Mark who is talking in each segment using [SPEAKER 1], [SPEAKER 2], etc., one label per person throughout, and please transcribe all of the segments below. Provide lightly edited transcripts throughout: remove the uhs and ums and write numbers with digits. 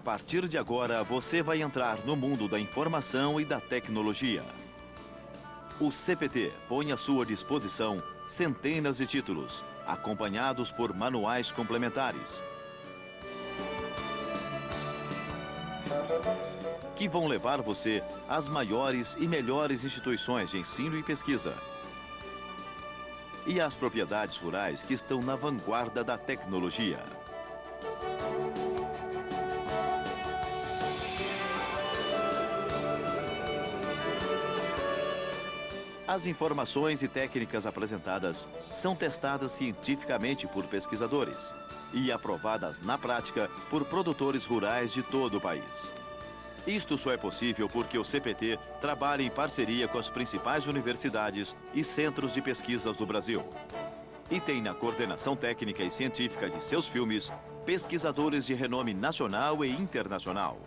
[SPEAKER 1] A partir de agora, você vai entrar no mundo da informação e da tecnologia. O CPT põe à sua disposição centenas de títulos, acompanhados por manuais complementares, que vão levar você às maiores e melhores instituições de ensino e pesquisa e às propriedades rurais que estão na vanguarda da tecnologia. As informações e técnicas apresentadas são testadas cientificamente por pesquisadores e aprovadas na prática por produtores rurais de todo o país. Isto só é possível porque o CPT trabalha em parceria com as principais universidades e centros de pesquisas do Brasil. E tem na coordenação técnica e científica de seus filmes pesquisadores de renome nacional e internacional.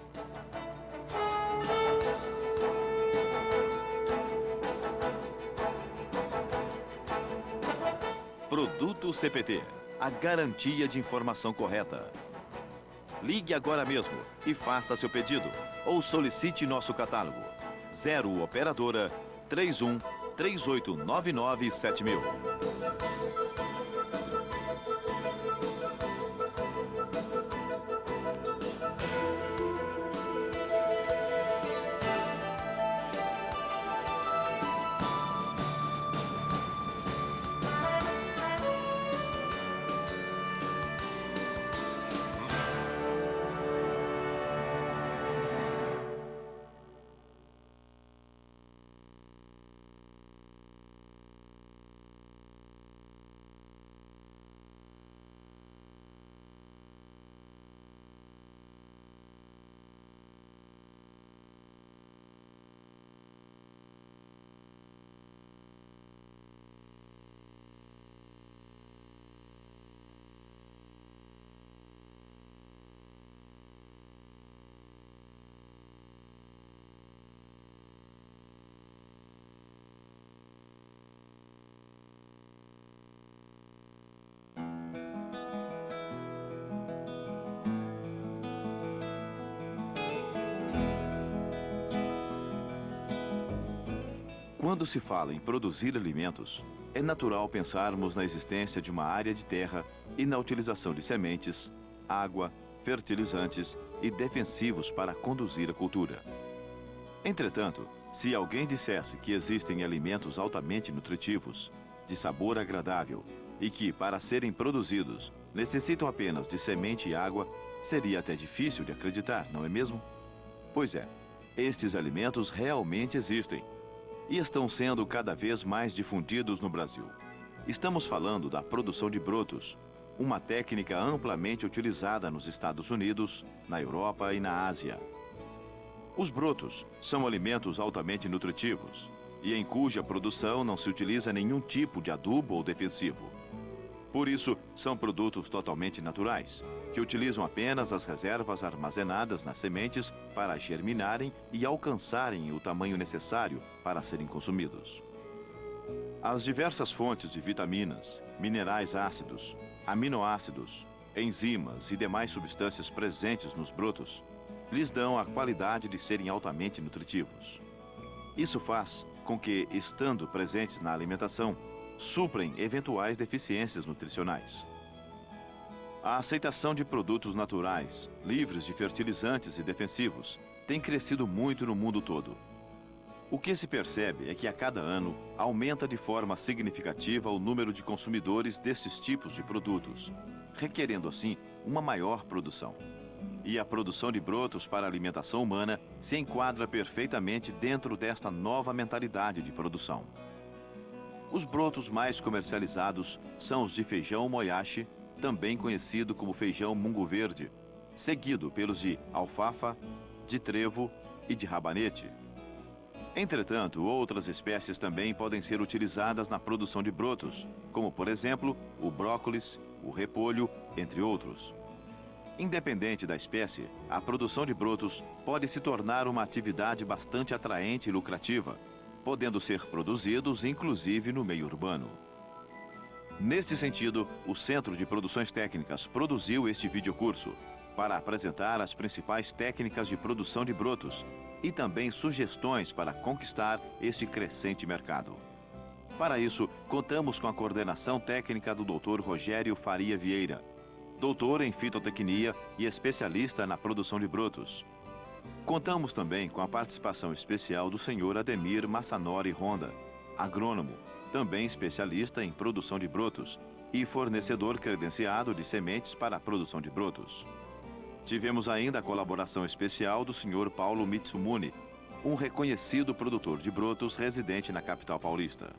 [SPEAKER 1] Produto CPT, a garantia de informação correta. Ligue agora mesmo e faça seu pedido ou solicite nosso catálogo. 0 Operadora 31 3899 7000. Quando se fala em produzir alimentos, é natural pensarmos na existência de uma área de terra e na utilização de sementes, água, fertilizantes e defensivos para conduzir a cultura. Entretanto, se alguém dissesse que existem alimentos altamente nutritivos, de sabor agradável e que, para serem produzidos, necessitam apenas de semente e água, seria até difícil de acreditar, não é mesmo? Pois é, estes alimentos realmente existem e estão sendo cada vez mais difundidos no Brasil. Estamos falando da produção de brotos, uma técnica amplamente utilizada nos Estados Unidos, na Europa e na Ásia. Os brotos são alimentos altamente nutritivos e em cuja produção não se utiliza nenhum tipo de adubo ou defensivo. Por isso, são produtos totalmente naturais, que utilizam apenas as reservas armazenadas nas sementes para germinarem e alcançarem o tamanho necessário para serem consumidos. As diversas fontes de vitaminas, minerais ácidos, aminoácidos, enzimas e demais substâncias presentes nos brotos lhes dão a qualidade de serem altamente nutritivos. Isso faz com que, estando presentes na alimentação, suprem eventuais deficiências nutricionais. A aceitação de produtos naturais, livres de fertilizantes e defensivos, tem crescido muito no mundo todo. O que se percebe é que a cada ano aumenta de forma significativa o número de consumidores desses tipos de produtos, requerendo assim uma maior produção. E a produção de brotos para a alimentação humana se enquadra perfeitamente dentro desta nova mentalidade de produção. Os brotos mais comercializados são os de feijão moyashi, também conhecido como feijão mungo verde, seguido pelos de alfafa, de trevo e de rabanete. Entretanto, outras espécies também podem ser utilizadas na produção de brotos, como, por exemplo, o brócolis, o repolho, entre outros. Independente da espécie, a produção de brotos pode se tornar uma atividade bastante atraente e lucrativa, podendo ser produzidos inclusive no meio urbano. Nesse sentido, o Centro de Produções Técnicas produziu este videocurso, para apresentar as principais técnicas de produção de brotos e também sugestões para conquistar este crescente mercado. Para isso, contamos com a coordenação técnica do Dr. Rogério Faria Vieira, doutor em fitotecnia e especialista na produção de brotos. Contamos também com a participação especial do Sr. Ademir Massanori Honda, agrônomo, também especialista em produção de brotos e fornecedor credenciado de sementes para a produção de brotos. Tivemos ainda a colaboração especial do Sr. Paulo Mitsumune, um reconhecido produtor de brotos residente na capital paulista.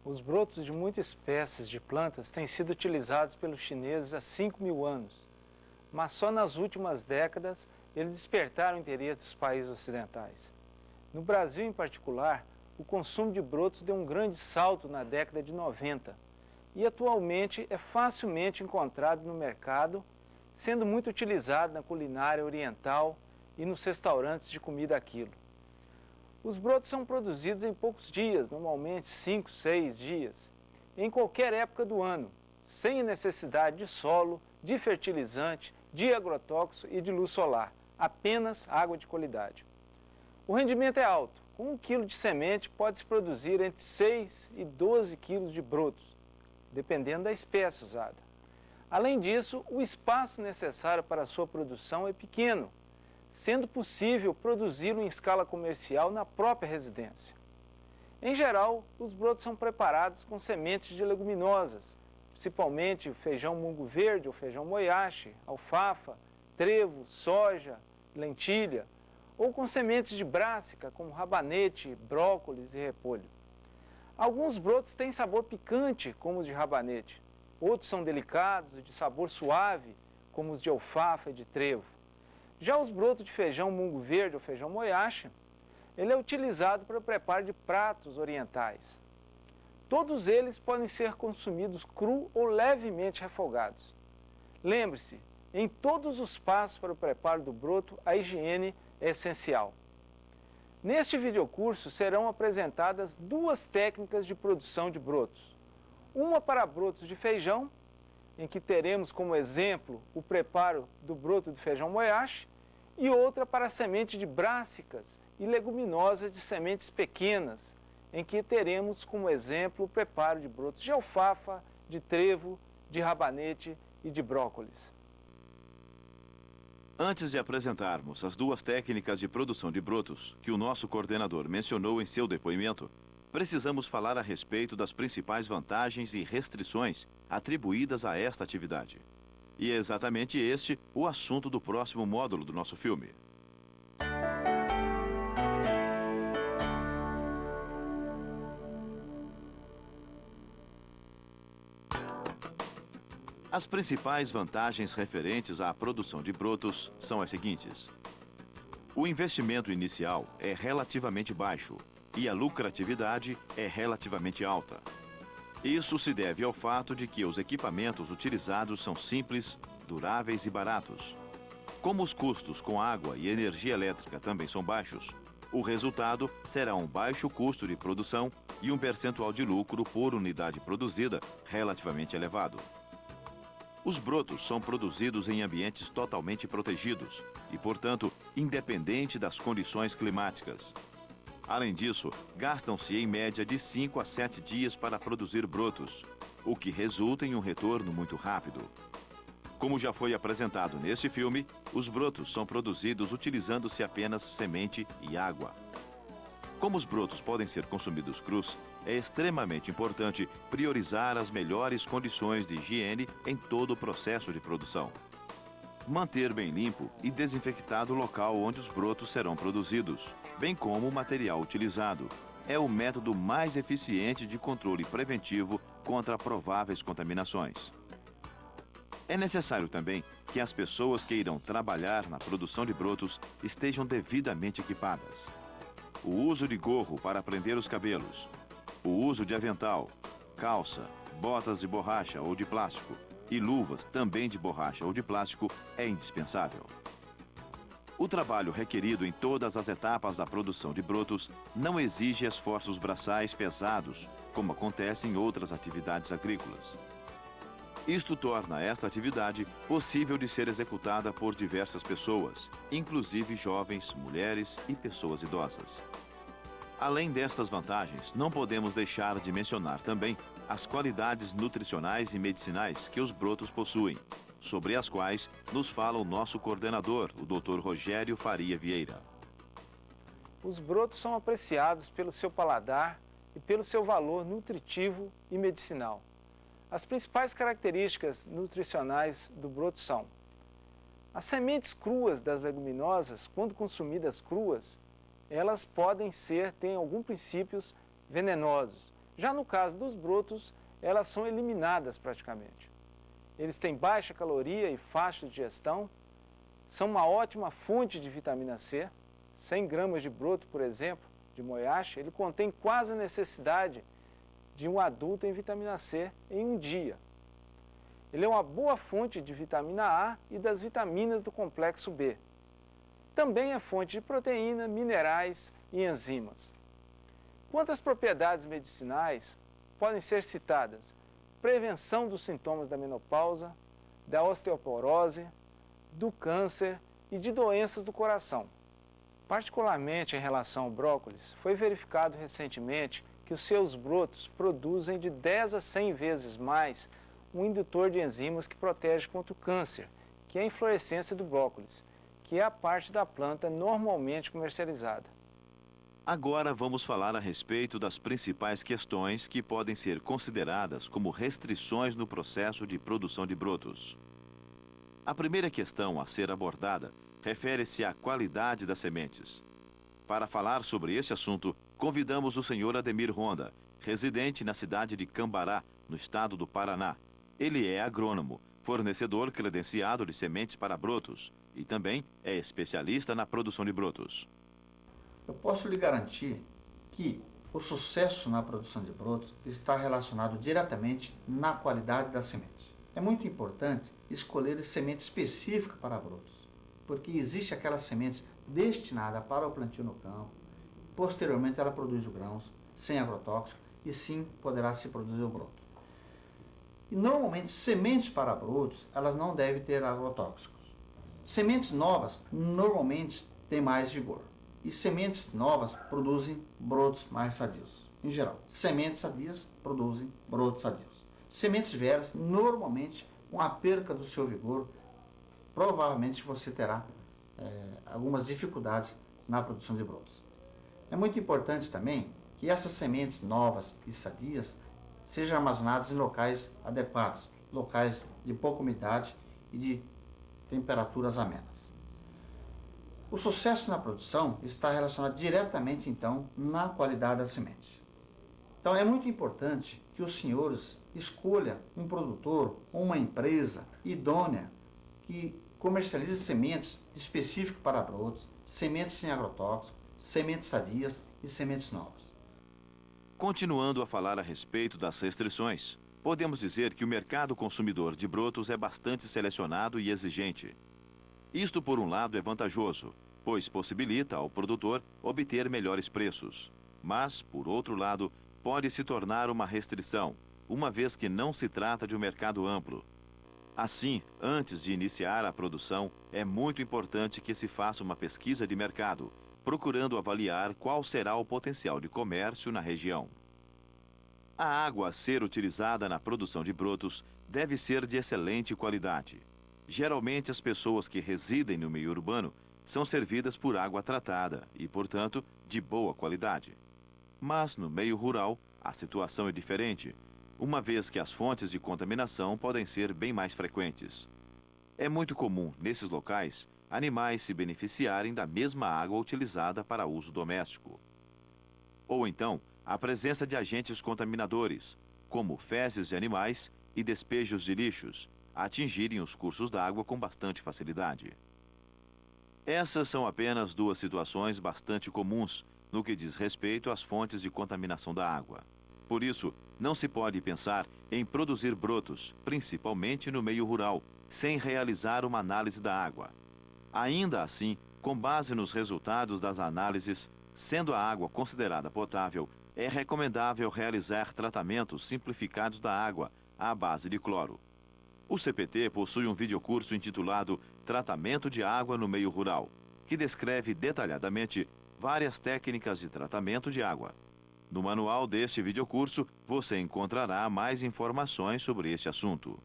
[SPEAKER 2] Os brotos de muitas espécies de plantas têm sido utilizados pelos chineses há 5.000 anos, mas só nas últimas décadas eles despertaram o interesse dos países ocidentais. No Brasil, em particular, o consumo de brotos deu um grande salto na década de 90 e atualmente é facilmente encontrado no mercado, sendo muito utilizado na culinária oriental e nos restaurantes de comida a quilo. Os brotos são produzidos em poucos dias, normalmente 5, 6 dias, em qualquer época do ano, sem necessidade de solo, de fertilizante, de agrotóxico e de luz solar, apenas água de qualidade. O rendimento é alto, com 1 quilo de semente pode-se produzir entre 6 e 12 quilos de brotos, dependendo da espécie usada. Além disso, o espaço necessário para a sua produção é pequeno, sendo possível produzi-lo em escala comercial na própria residência. Em geral, os brotos são preparados com sementes de leguminosas, principalmente o feijão mungo verde ou feijão moyashi, alfafa, trevo, soja, lentilha, ou com sementes de brássica, como rabanete, brócolis e repolho. Alguns brotos têm sabor picante, como os de rabanete. Outros são delicados e de sabor suave, como os de alfafa e de trevo. Já os brotos de feijão mungo verde ou feijão moyashi, ele é utilizado para o preparo de pratos orientais. Todos eles podem ser consumidos cru ou levemente refogados. Lembre-se, em todos os passos para o preparo do broto, a higiene é essencial. Neste videocurso serão apresentadas 2 técnicas de produção de brotos. Uma para brotos de feijão, em que teremos como exemplo o preparo do broto de feijão moyashi, e outra para a semente de brássicas e leguminosas de sementes pequenas, em que teremos como exemplo o preparo de brotos de alfafa, de trevo, de rabanete e de brócolis.
[SPEAKER 1] Antes de apresentarmos as 2 técnicas de produção de brotos que o nosso coordenador mencionou em seu depoimento, precisamos falar a respeito das principais vantagens e restrições atribuídas a esta atividade. E é exatamente este o assunto do próximo módulo do nosso filme. As principais vantagens referentes à produção de brotos são as seguintes. O investimento inicial é relativamente baixo e a lucratividade é relativamente alta. Isso se deve ao fato de que os equipamentos utilizados são simples, duráveis e baratos. Como os custos com água e energia elétrica também são baixos, o resultado será um baixo custo de produção e um percentual de lucro por unidade produzida relativamente elevado. Os brotos são produzidos em ambientes totalmente protegidos e, portanto, independente das condições climáticas. Além disso, gastam-se em média de 5 a 7 dias para produzir brotos, o que resulta em um retorno muito rápido. Como já foi apresentado nesse filme, os brotos são produzidos utilizando-se apenas semente e água. Como os brotos podem ser consumidos crus, é extremamente importante priorizar as melhores condições de higiene em todo o processo de produção. Manter bem limpo e desinfectado o local onde os brotos serão produzidos, bem como o material utilizado, é o método mais eficiente de controle preventivo contra prováveis contaminações. É necessário também que as pessoas que irão trabalhar na produção de brotos estejam devidamente equipadas. O uso de gorro para prender os cabelos, o uso de avental, calça, botas de borracha ou de plástico e luvas também de borracha ou de plástico é indispensável. O trabalho requerido em todas as etapas da produção de brotos não exige esforços braçais pesados, como acontece em outras atividades agrícolas. Isto torna esta atividade possível de ser executada por diversas pessoas, inclusive jovens, mulheres e pessoas idosas. Além destas vantagens, não podemos deixar de mencionar também as qualidades nutricionais e medicinais que os brotos possuem, sobre as quais nos fala o nosso coordenador, o Dr. Rogério Faria Vieira.
[SPEAKER 2] Os brotos são apreciados pelo seu paladar e pelo seu valor nutritivo e medicinal. As principais características nutricionais do broto são: as sementes cruas das leguminosas, quando consumidas cruas, elas podem ter alguns princípios venenosos. Já no caso dos brotos, elas são eliminadas praticamente. Eles têm baixa caloria e fácil digestão, são uma ótima fonte de vitamina C. 100 gramas de broto, por exemplo, de moyashi, ele contém quase a necessidade de um adulto em vitamina C em um dia. Ele é uma boa fonte de vitamina A e das vitaminas do complexo B. Também é fonte de proteína, minerais e enzimas. Quanto às propriedades medicinais, podem ser citadas: prevenção dos sintomas da menopausa, da osteoporose, do câncer e de doenças do coração. Particularmente em relação ao brócolis, foi verificado recentemente que os seus brotos produzem de 10 a 100 vezes mais um indutor de enzimas que protege contra o câncer, que é a inflorescência do brócolis, que é a parte da planta normalmente comercializada.
[SPEAKER 1] Agora vamos falar a respeito das principais questões que podem ser consideradas como restrições no processo de produção de brotos. A primeira questão a ser abordada refere-se à qualidade das sementes. Para falar sobre esse assunto, convidamos o senhor Ademir Ronda, residente na cidade de Cambará, no estado do Paraná. Ele é agrônomo, fornecedor credenciado de sementes para brotos e também é especialista na produção de brotos.
[SPEAKER 3] Eu posso lhe garantir que o sucesso na produção de brotos está relacionado diretamente na qualidade da semente. É muito importante escolher semente específica para brotos, porque existe aquela semente destinada para o plantio no campo. Posteriormente ela produz os grãos sem agrotóxico e sim poderá se produzir o broto. E normalmente sementes para brotos, elas não devem ter agrotóxicos. Sementes novas normalmente têm mais vigor. E sementes novas produzem brotos mais sadios. Em geral, sementes sadias produzem brotos sadios. Sementes velhas, normalmente, com a perca do seu vigor, provavelmente você terá algumas dificuldades na produção de brotos. É muito importante também que essas sementes novas e sadias sejam armazenadas em locais adequados, locais de pouca umidade e de temperaturas amenas. O sucesso na produção está relacionado diretamente, então, na qualidade da semente. Então, é muito importante que os senhores escolham um produtor ou uma empresa idônea que comercialize sementes específicas para brotos, sementes sem agrotóxico, sementes sadias e sementes novas.
[SPEAKER 1] Continuando a falar a respeito das restrições, podemos dizer que o mercado consumidor de brotos é bastante selecionado e exigente. Isto, por um lado, é vantajoso, pois possibilita ao produtor obter melhores preços. Mas, por outro lado, pode se tornar uma restrição, uma vez que não se trata de um mercado amplo. Assim, antes de iniciar a produção, é muito importante que se faça uma pesquisa de mercado, procurando avaliar qual será o potencial de comércio na região. A água a ser utilizada na produção de brotos deve ser de excelente qualidade. Geralmente, as pessoas que residem no meio urbano são servidas por água tratada e, portanto, de boa qualidade. Mas, no meio rural, a situação é diferente, uma vez que as fontes de contaminação podem ser bem mais frequentes. É muito comum, nesses locais, animais se beneficiarem da mesma água utilizada para uso doméstico. Ou então, a presença de agentes contaminadores, como fezes de animais e despejos de lixos, atingirem os cursos d'água com bastante facilidade. Essas são apenas duas situações bastante comuns no que diz respeito às fontes de contaminação da água. Por isso, não se pode pensar em produzir brotos, principalmente no meio rural, sem realizar uma análise da água. Ainda assim, com base nos resultados das análises, sendo a água considerada potável, é recomendável realizar tratamentos simplificados da água à base de cloro. O CPT possui um videocurso intitulado Tratamento de Água no Meio Rural, que descreve detalhadamente várias técnicas de tratamento de água. No manual deste videocurso, você encontrará mais informações sobre este assunto.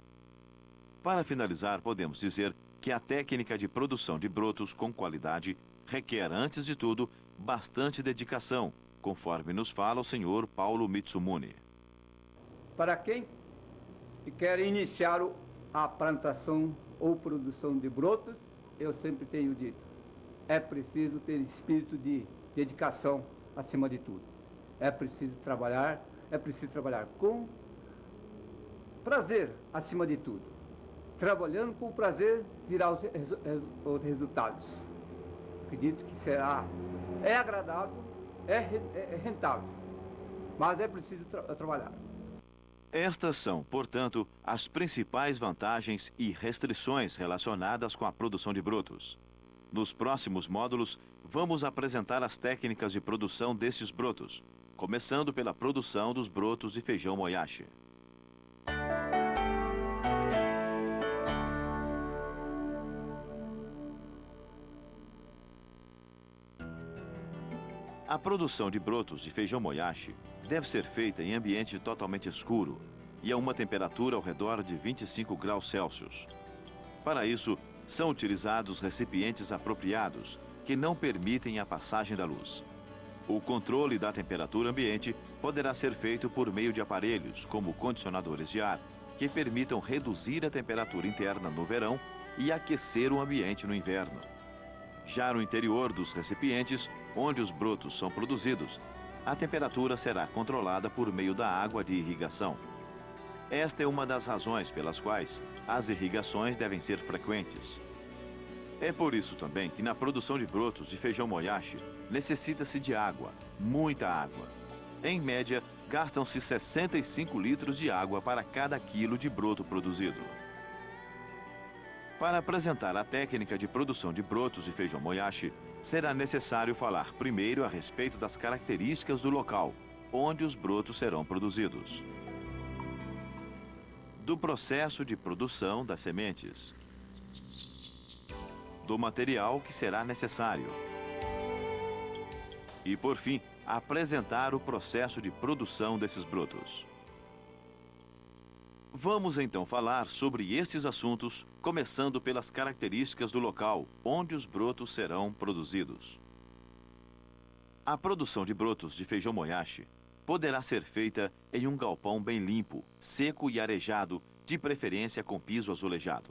[SPEAKER 1] Para finalizar, podemos dizer que a técnica de produção de brotos com qualidade requer, antes de tudo, bastante dedicação, conforme nos fala o senhor Paulo Mitsumune.
[SPEAKER 4] Para quem quer iniciar a plantação ou produção de brotos, eu sempre tenho dito, é preciso ter espírito de dedicação acima de tudo. É preciso trabalhar com prazer acima de tudo. Trabalhando com prazer virá os resultados. Acredito que é agradável, é rentável, mas é preciso trabalhar.
[SPEAKER 1] Estas são, portanto, as principais vantagens e restrições relacionadas com a produção de brotos. Nos próximos módulos, vamos apresentar as técnicas de produção desses brotos, começando pela produção dos brotos de feijão moyashi. A produção de brotos de feijão moyashi deve ser feita em ambiente totalmente escuro e a uma temperatura ao redor de 25 graus Celsius. Para isso, são utilizados recipientes apropriados que não permitem a passagem da luz. O controle da temperatura ambiente poderá ser feito por meio de aparelhos, como condicionadores de ar, que permitam reduzir a temperatura interna no verão e aquecer o ambiente no inverno. Já no interior dos recipientes, onde os brotos são produzidos, a temperatura será controlada por meio da água de irrigação. Esta é uma das razões pelas quais as irrigações devem ser frequentes. É por isso também que na produção de brotos de feijão moyashi, necessita-se de água, muita água. Em média, gastam-se 65 litros de água para cada quilo de broto produzido. Para apresentar a técnica de produção de brotos de feijão moyashi, será necessário falar primeiro a respeito das características do local, onde os brotos serão produzidos. Do processo de produção das sementes. Do material que será necessário. E, por fim, apresentar o processo de produção desses brotos. Vamos então falar sobre estes assuntos, começando pelas características do local onde os brotos serão produzidos. A produção de brotos de feijão moyashi poderá ser feita em um galpão bem limpo, seco e arejado, de preferência com piso azulejado.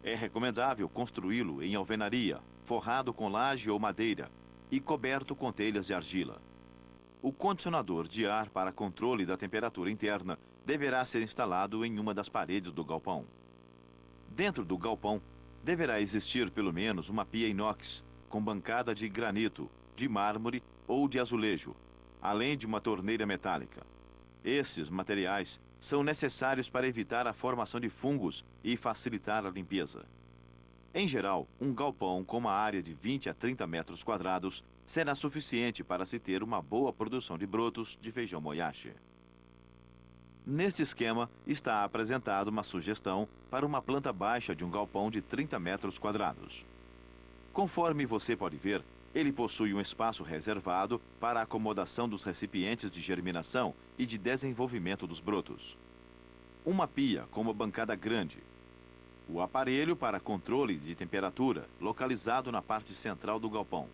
[SPEAKER 1] É recomendável construí-lo em alvenaria, forrado com laje ou madeira e coberto com telhas de argila. O condicionador de ar para controle da temperatura interna deverá ser instalado em uma das paredes do galpão. Dentro do galpão, deverá existir pelo menos uma pia inox, com bancada de granito, de mármore ou de azulejo, além de uma torneira metálica. Esses materiais são necessários para evitar a formação de fungos e facilitar a limpeza. Em geral, um galpão com uma área de 20 a 30 metros quadrados será suficiente para se ter uma boa produção de brotos de feijão moyashi. Neste esquema, está apresentada uma sugestão para uma planta baixa de um galpão de 30 metros quadrados. Conforme você pode ver, ele possui um espaço reservado para a acomodação dos recipientes de germinação e de desenvolvimento dos brotos. Uma pia com uma bancada grande. O aparelho para controle de temperatura, localizado na parte central do galpão.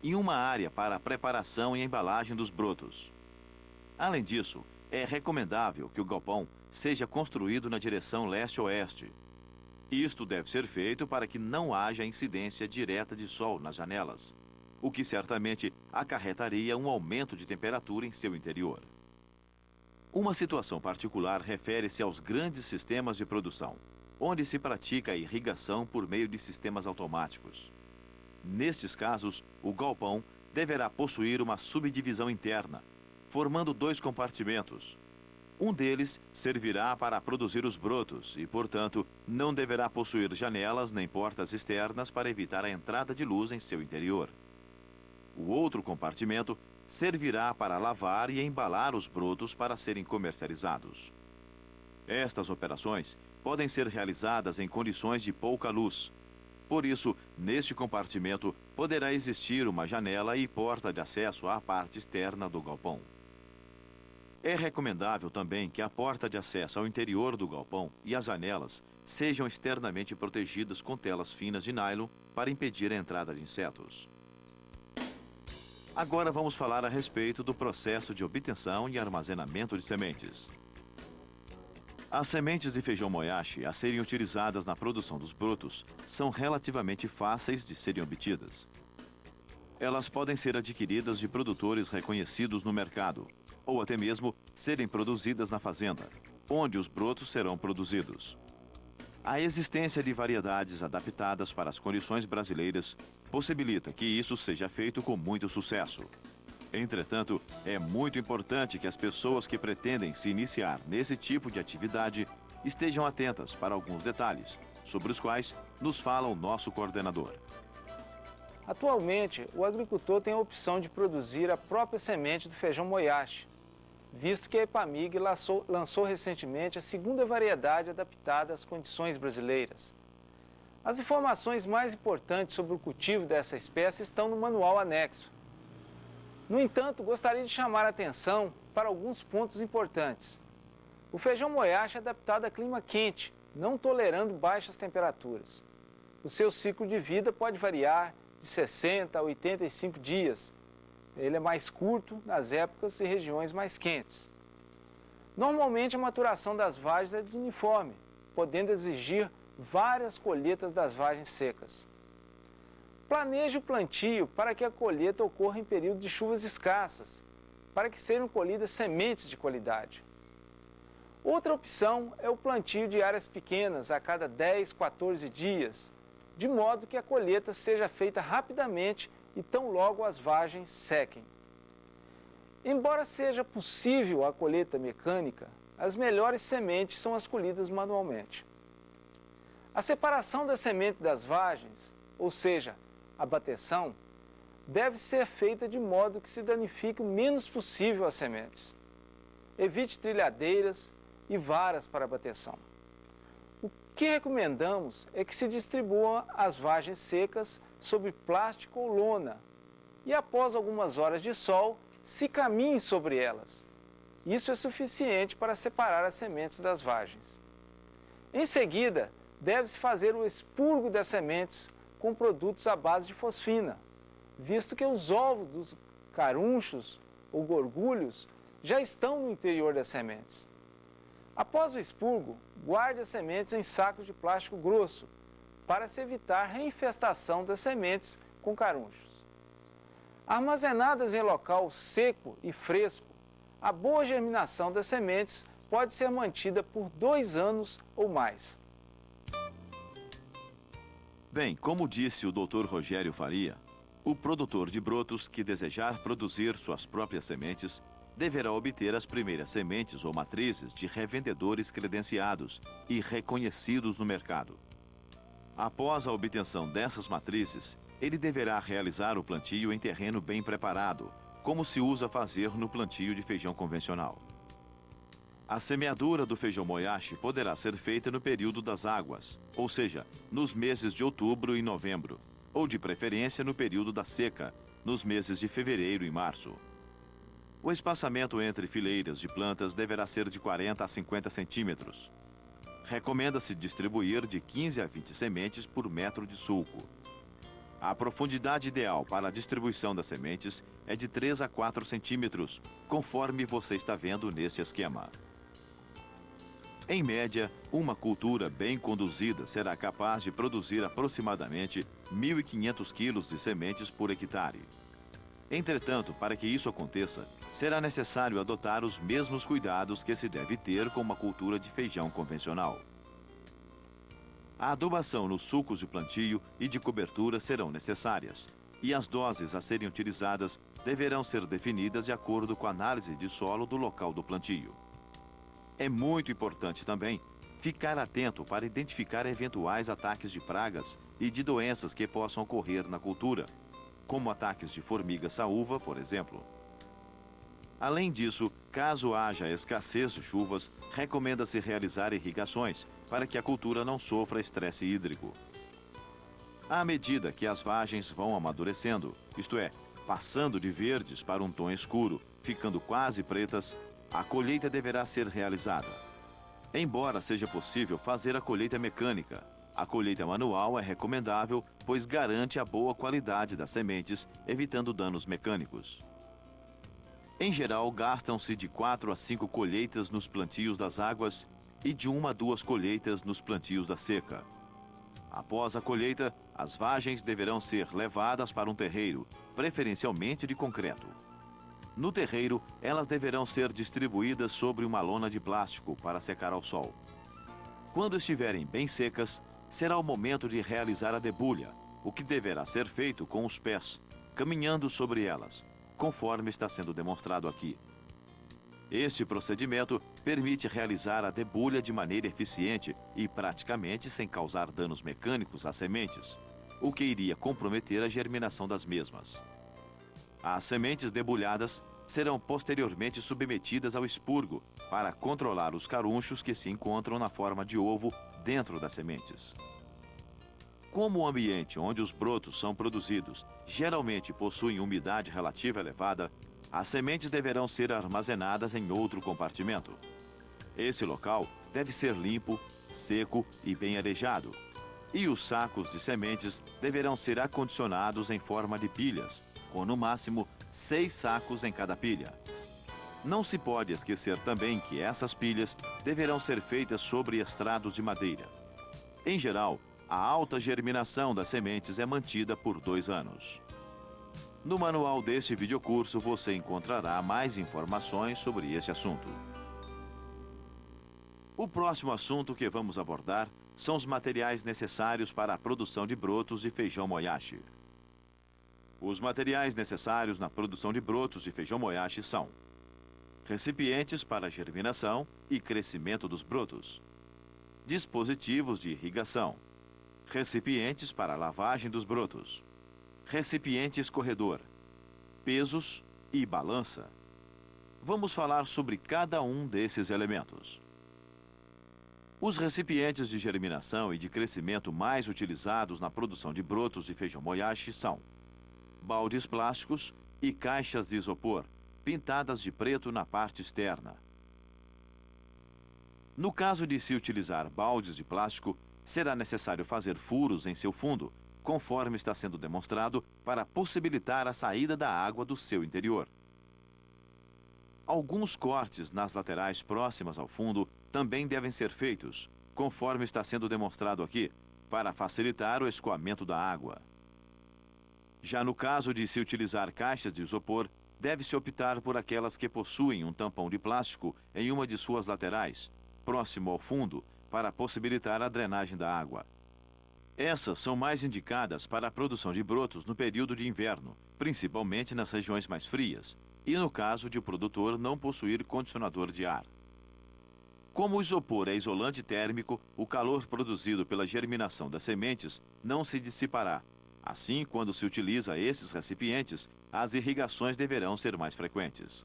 [SPEAKER 1] E uma área para a preparação e embalagem dos brotos. Além disso, é recomendável que o galpão seja construído na direção leste-oeste. Isto deve ser feito para que não haja incidência direta de sol nas janelas, o que certamente acarretaria um aumento de temperatura em seu interior. Uma situação particular refere-se aos grandes sistemas de produção, onde se pratica a irrigação por meio de sistemas automáticos. Nestes casos, o galpão deverá possuir uma subdivisão interna, formando 2 compartimentos. Um deles servirá para produzir os brotos e, portanto, não deverá possuir janelas nem portas externas para evitar a entrada de luz em seu interior. O outro compartimento servirá para lavar e embalar os brotos para serem comercializados. Estas operações podem ser realizadas em condições de pouca luz. Por isso, neste compartimento poderá existir uma janela e porta de acesso à parte externa do galpão. É recomendável também que a porta de acesso ao interior do galpão e as janelas sejam externamente protegidas com telas finas de nylon para impedir a entrada de insetos. Agora vamos falar a respeito do processo de obtenção e armazenamento de sementes. As sementes de feijão moyashi a serem utilizadas na produção dos brotos são relativamente fáceis de serem obtidas. Elas podem ser adquiridas de produtores reconhecidos no mercado, ou até mesmo serem produzidas na fazenda, onde os brotos serão produzidos. A existência de variedades adaptadas para as condições brasileiras possibilita que isso seja feito com muito sucesso. Entretanto, é muito importante que as pessoas que pretendem se iniciar nesse tipo de atividade estejam atentas para alguns detalhes, sobre os quais nos fala o nosso coordenador.
[SPEAKER 2] Atualmente, o agricultor tem a opção de produzir a própria semente do feijão moyashi, visto que a EPAMIG lançou recentemente a 2ª variedade adaptada às condições brasileiras. As informações mais importantes sobre o cultivo dessa espécie estão no manual anexo. No entanto, gostaria de chamar a atenção para alguns pontos importantes. O feijão moyashi é adaptado a clima quente, não tolerando baixas temperaturas. O seu ciclo de vida pode variar de 60 a 85 dias. Ele é mais curto nas épocas e regiões mais quentes. Normalmente, a maturação das vagens é uniforme, podendo exigir várias colheitas das vagens secas. Planeje o plantio para que a colheita ocorra em período de chuvas escassas, para que sejam colhidas sementes de qualidade. Outra opção é o plantio de áreas pequenas a cada 10, 14 dias, de modo que a colheita seja feita rapidamente e tão logo as vagens sequem. Embora seja possível a colheita mecânica, as melhores sementes são as colhidas manualmente. A separação da semente das vagens, ou seja, a bateção, deve ser feita de modo que se danifique o menos possível as sementes. Evite trilhadeiras e varas para a bateção. O que recomendamos é que se distribuam as vagens secas sobre plástico ou lona e, após algumas horas de sol, se caminhe sobre elas. Isso é suficiente para separar as sementes das vagens. Em seguida, deve-se fazer o expurgo das sementes com produtos à base de fosfina, visto que os ovos dos carunchos ou gorgulhos já estão no interior das sementes. Após o expurgo, guarde as sementes em sacos de plástico grosso, para se evitar a reinfestação das sementes com carunchos. Armazenadas em local seco e fresco, a boa germinação das sementes pode ser mantida por 2 anos ou mais.
[SPEAKER 1] Bem, como disse o Dr. Rogério Faria, o produtor de brotos que desejar produzir suas próprias sementes deverá obter as primeiras sementes ou matrizes de revendedores credenciados e reconhecidos no mercado. Após a obtenção dessas matrizes, ele deverá realizar o plantio em terreno bem preparado, como se usa fazer no plantio de feijão convencional. A semeadura do feijão moyashi poderá ser feita no período das águas, ou seja, nos meses de outubro e novembro, ou de preferência no período da seca, nos meses de fevereiro e março. O espaçamento entre fileiras de plantas deverá ser de 40 a 50 centímetros. Recomenda-se distribuir de 15 a 20 sementes por metro de sulco. A profundidade ideal para a distribuição das sementes é de 3 a 4 centímetros, conforme você está vendo neste esquema. Em média, uma cultura bem conduzida será capaz de produzir aproximadamente 1.500 quilos de sementes por hectare. Entretanto, para que isso aconteça, será necessário adotar os mesmos cuidados que se deve ter com uma cultura de feijão convencional. A adubação nos sulcos de plantio e de cobertura serão necessárias, e as doses a serem utilizadas deverão ser definidas de acordo com a análise de solo do local do plantio. É muito importante também ficar atento para identificar eventuais ataques de pragas e de doenças que possam ocorrer na cultura, como ataques de formiga saúva, por exemplo. Além disso, caso haja escassez de chuvas, recomenda-se realizar irrigações para que a cultura não sofra estresse hídrico. À medida que as vagens vão amadurecendo, isto é, passando de verdes para um tom escuro, ficando quase pretas, a colheita deverá ser realizada. Embora seja possível fazer a colheita mecânica, a colheita manual é recomendável, pois garante a boa qualidade das sementes, evitando danos mecânicos. Em geral, gastam-se de 4 a 5 colheitas nos plantios das águas e de 1 a 2 colheitas nos plantios da seca. Após a colheita, as vagens deverão ser levadas para um terreiro, preferencialmente de concreto. No terreiro, elas deverão ser distribuídas sobre uma lona de plástico para secar ao sol. Quando estiverem bem secas, será o momento de realizar a debulha, o que deverá ser feito com os pés, caminhando sobre elas, conforme está sendo demonstrado aqui. Este procedimento permite realizar a debulha de maneira eficiente e praticamente sem causar danos mecânicos às sementes, o que iria comprometer a germinação das mesmas. As sementes debulhadas serão posteriormente submetidas ao expurgo para controlar os carunchos que se encontram na forma de ovo dentro das sementes. Como o ambiente onde os brotos são produzidos geralmente possui umidade relativa elevada, as sementes deverão ser armazenadas em outro compartimento. Esse local deve ser limpo, seco e bem arejado. E os sacos de sementes deverão ser acondicionados em forma de pilhas, com no máximo 6 sacos em cada pilha. Não se pode esquecer também que essas pilhas deverão ser feitas sobre estrados de madeira. Em geral, a alta germinação das sementes é mantida por 2 anos. No manual deste videocurso você encontrará mais informações sobre esse assunto. O próximo assunto que vamos abordar são os materiais necessários para a produção de brotos de feijão moyashi. Os materiais necessários na produção de brotos de feijão moyashi são recipientes para germinação e crescimento dos brotos, dispositivos de irrigação, recipientes para lavagem dos brotos, recipiente escorredor, pesos e balança. Vamos falar sobre cada um desses elementos. Os recipientes de germinação e de crescimento mais utilizados na produção de brotos de feijão moyashi são baldes plásticos e caixas de isopor, pintadas de preto na parte externa. No caso de se utilizar baldes de plástico, será necessário fazer furos em seu fundo, conforme está sendo demonstrado, para possibilitar a saída da água do seu interior. Alguns cortes nas laterais próximas ao fundo também devem ser feitos, conforme está sendo demonstrado aqui, para facilitar o escoamento da água. Já no caso de se utilizar caixas de isopor, deve-se optar por aquelas que possuem um tampão de plástico em uma de suas laterais, próximo ao fundo, para possibilitar a drenagem da água. Essas são mais indicadas para a produção de brotos no período de inverno, principalmente nas regiões mais frias, e no caso de o produtor não possuir condicionador de ar. Como o isopor é isolante térmico, o calor produzido pela germinação das sementes não se dissipará. Assim, quando se utiliza esses recipientes, as irrigações deverão ser mais frequentes.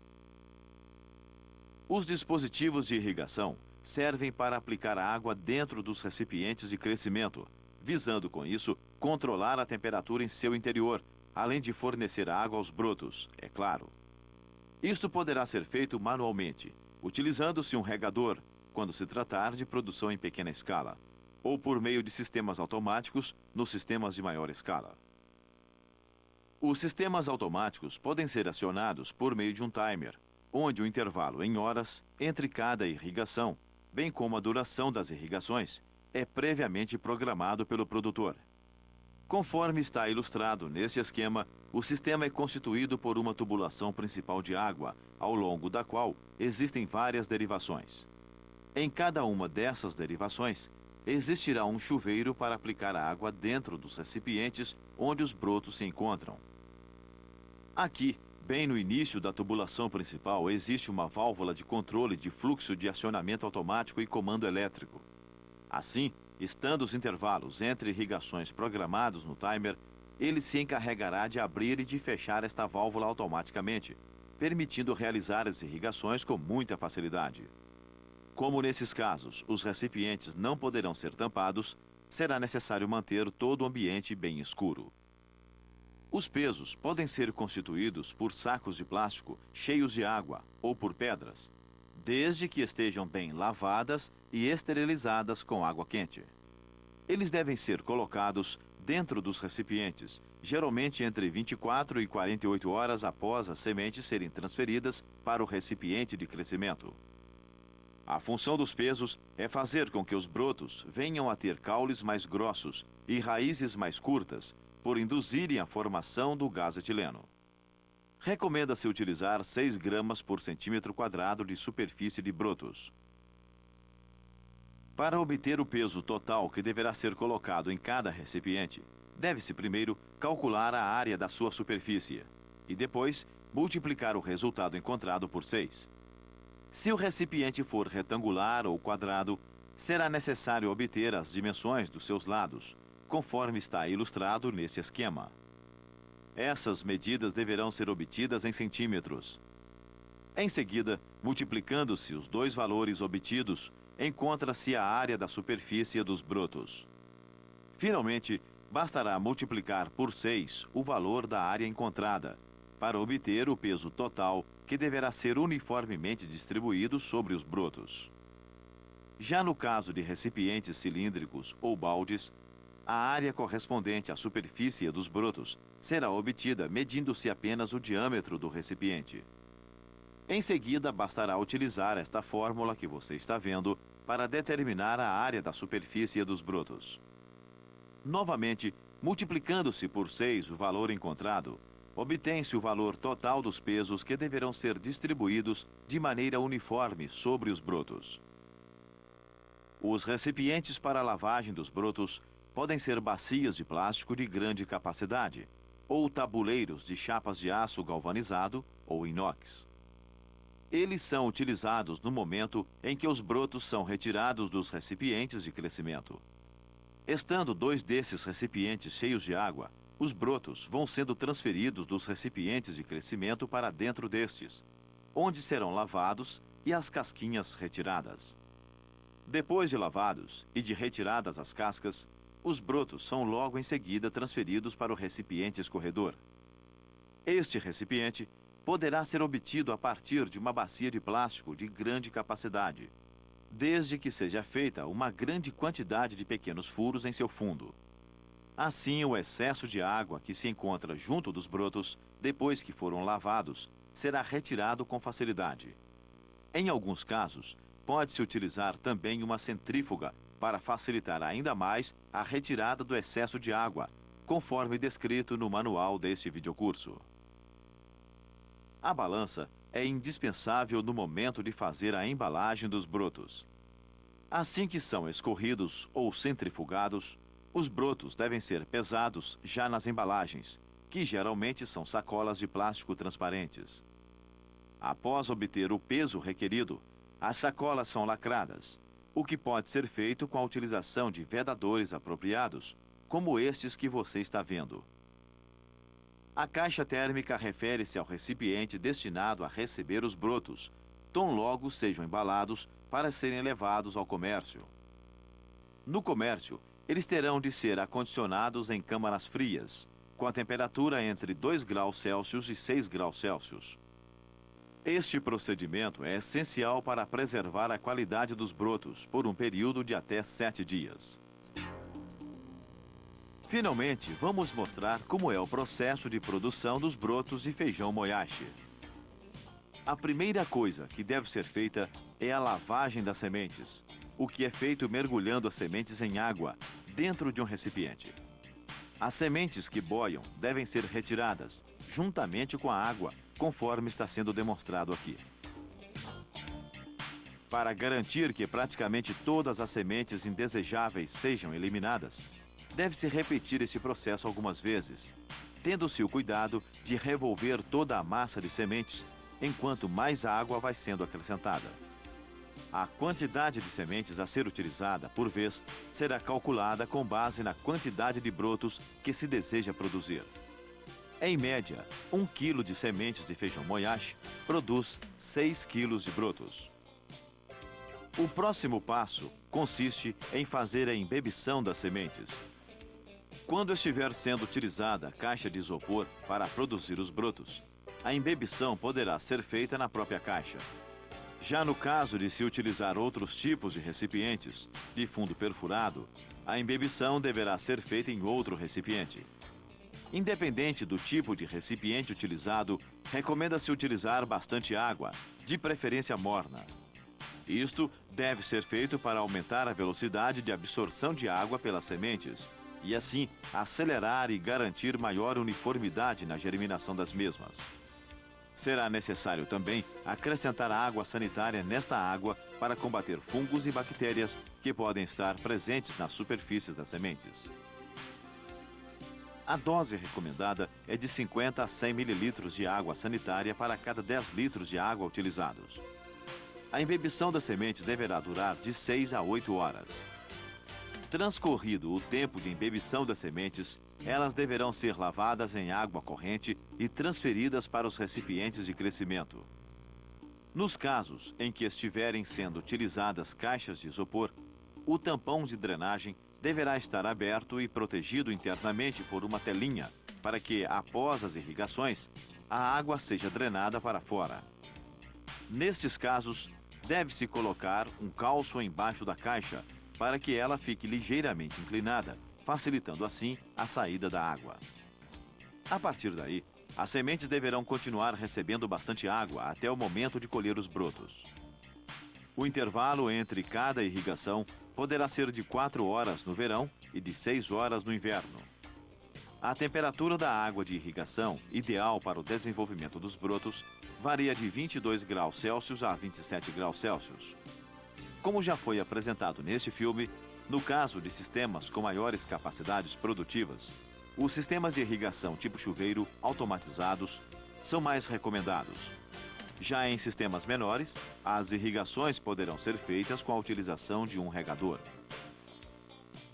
[SPEAKER 1] Os dispositivos de irrigação servem para aplicar a água dentro dos recipientes de crescimento, visando com isso controlar a temperatura em seu interior, além de fornecer água aos brotos, é claro. Isto poderá ser feito manualmente, utilizando-se um regador, quando se tratar de produção em pequena escala, ou por meio de sistemas automáticos nos sistemas de maior escala. Os sistemas automáticos podem ser acionados por meio de um timer, onde o intervalo em horas entre cada irrigação, bem como a duração das irrigações, é previamente programado pelo produtor. Conforme está ilustrado neste esquema, o sistema é constituído por uma tubulação principal de água, ao longo da qual existem várias derivações. Em cada uma dessas derivações, existirá um chuveiro para aplicar a água dentro dos recipientes onde os brotos se encontram. Aqui, bem no início da tubulação principal, existe uma válvula de controle de fluxo de acionamento automático e comando elétrico. Assim, estando os intervalos entre irrigações programados no timer, ele se encarregará de abrir e de fechar esta válvula automaticamente, permitindo realizar as irrigações com muita facilidade. Como nesses casos os recipientes não poderão ser tampados, será necessário manter todo o ambiente bem escuro. Os pesos podem ser constituídos por sacos de plástico cheios de água ou por pedras, desde que estejam bem lavadas e esterilizadas com água quente. Eles devem ser colocados dentro dos recipientes, geralmente entre 24 e 48 horas após as sementes serem transferidas para o recipiente de crescimento. A função dos pesos é fazer com que os brotos venham a ter caules mais grossos e raízes mais curtas, por induzirem a formação do gás etileno. Recomenda-se utilizar 6 gramas por centímetro quadrado de superfície de brotos. Para obter o peso total que deverá ser colocado em cada recipiente, deve-se primeiro calcular a área da sua superfície e depois multiplicar o resultado encontrado por 6. Se o recipiente for retangular ou quadrado, será necessário obter as dimensões dos seus lados, conforme está ilustrado nesse esquema. Essas medidas deverão ser obtidas em centímetros. Em seguida, multiplicando-se os dois valores obtidos, encontra-se a área da superfície dos brotos. Finalmente, bastará multiplicar por 6 o valor da área encontrada, para obter o peso total que deverá ser uniformemente distribuído sobre os brotos. Já no caso de recipientes cilíndricos ou baldes, a área correspondente à superfície dos brotos será obtida medindo-se apenas o diâmetro do recipiente. Em seguida, bastará utilizar esta fórmula que você está vendo para determinar a área da superfície dos brotos. Novamente, multiplicando-se por 6 o valor encontrado, obtém-se o valor total dos pesos que deverão ser distribuídos de maneira uniforme sobre os brotos. Os recipientes para a lavagem dos brotos podem ser bacias de plástico de grande capacidade, ou tabuleiros de chapas de aço galvanizado ou inox. Eles são utilizados no momento em que os brotos são retirados dos recipientes de crescimento. Estando 2 desses recipientes cheios de água, os brotos vão sendo transferidos dos recipientes de crescimento para dentro destes, onde serão lavados e as casquinhas retiradas. Depois de lavados e de retiradas as cascas, os brotos são logo em seguida transferidos para o recipiente escorredor. Este recipiente poderá ser obtido a partir de uma bacia de plástico de grande capacidade, desde que seja feita uma grande quantidade de pequenos furos em seu fundo. Assim, o excesso de água que se encontra junto dos brotos, depois que foram lavados, será retirado com facilidade. Em alguns casos, pode-se utilizar também uma centrífuga para facilitar ainda mais a retirada do excesso de água, conforme descrito no manual deste videocurso. A balança é indispensável no momento de fazer a embalagem dos brotos. Assim que são escorridos ou centrifugados, os brotos devem ser pesados já nas embalagens, que geralmente são sacolas de plástico transparentes. Após obter o peso requerido, as sacolas são lacradas, o que pode ser feito com a utilização de vedadores apropriados, como estes que você está vendo. A caixa térmica refere-se ao recipiente destinado a receber os brotos, tão logo sejam embalados para serem levados ao comércio. No comércio, eles terão de ser acondicionados em câmaras frias, com a temperatura entre 2 graus Celsius e 6 graus Celsius. Este procedimento é essencial para preservar a qualidade dos brotos por um período de até 7 dias. Finalmente, vamos mostrar como é o processo de produção dos brotos de feijão moyashi. A primeira coisa que deve ser feita é a lavagem das sementes, o que é feito mergulhando as sementes em água dentro de um recipiente. As sementes que boiam devem ser retiradas, juntamente com a água, conforme está sendo demonstrado aqui. Para garantir que praticamente todas as sementes indesejáveis sejam eliminadas, deve-se repetir esse processo algumas vezes, tendo-se o cuidado de revolver toda a massa de sementes enquanto mais água vai sendo acrescentada. A quantidade de sementes a ser utilizada, por vez, será calculada com base na quantidade de brotos que se deseja produzir. Em média, 1 quilo de sementes de feijão moyashi produz 6 quilos de brotos. O próximo passo consiste em fazer a embebição das sementes. Quando estiver sendo utilizada a caixa de isopor para produzir os brotos, a embebição poderá ser feita na própria caixa. Já no caso de se utilizar outros tipos de recipientes, de fundo perfurado, a embebição deverá ser feita em outro recipiente. Independente do tipo de recipiente utilizado, recomenda-se utilizar bastante água, de preferência morna. Isto deve ser feito para aumentar a velocidade de absorção de água pelas sementes e, assim, acelerar e garantir maior uniformidade na germinação das mesmas. Será necessário também acrescentar água sanitária nesta água para combater fungos e bactérias que podem estar presentes nas superfícies das sementes. A dose recomendada é de 50 a 100 ml de água sanitária para cada 10 litros de água utilizados. A embebição das sementes deverá durar de 6 a 8 horas. Transcorrido o tempo de embebição das sementes, elas deverão ser lavadas em água corrente e transferidas para os recipientes de crescimento. Nos casos em que estiverem sendo utilizadas caixas de isopor, o tampão de drenagem deverá estar aberto e protegido internamente por uma telinha, para que, após as irrigações, a água seja drenada para fora. Nestes casos, deve-se colocar um calço embaixo da caixa, para que ela fique ligeiramente inclinada, facilitando assim a saída da água. A partir daí, as sementes deverão continuar recebendo bastante água até o momento de colher os brotos. O intervalo entre cada irrigação poderá ser de 4 horas no verão e de 6 horas no inverno. A temperatura da água de irrigação, ideal para o desenvolvimento dos brotos, varia de 22 graus Celsius a 27 graus Celsius. Como já foi apresentado neste filme, no caso de sistemas com maiores capacidades produtivas, os sistemas de irrigação tipo chuveiro automatizados são mais recomendados. Já em sistemas menores, as irrigações poderão ser feitas com a utilização de um regador.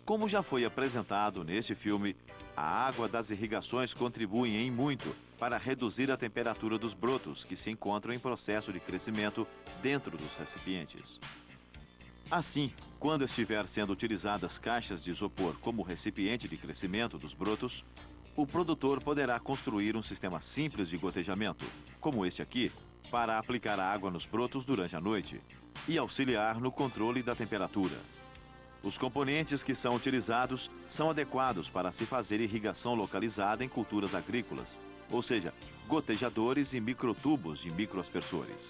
[SPEAKER 1] Como já foi apresentado neste filme, a água das irrigações contribui em muito para reduzir a temperatura dos brotos que se encontram em processo de crescimento dentro dos recipientes. Assim, quando estiver sendo utilizadas caixas de isopor como recipiente de crescimento dos brotos, o produtor poderá construir um sistema simples de gotejamento, como este aqui, para aplicar água nos brotos durante a noite e auxiliar no controle da temperatura. Os componentes que são utilizados são adequados para se fazer irrigação localizada em culturas agrícolas, ou seja, gotejadores e microtubos de microaspersores.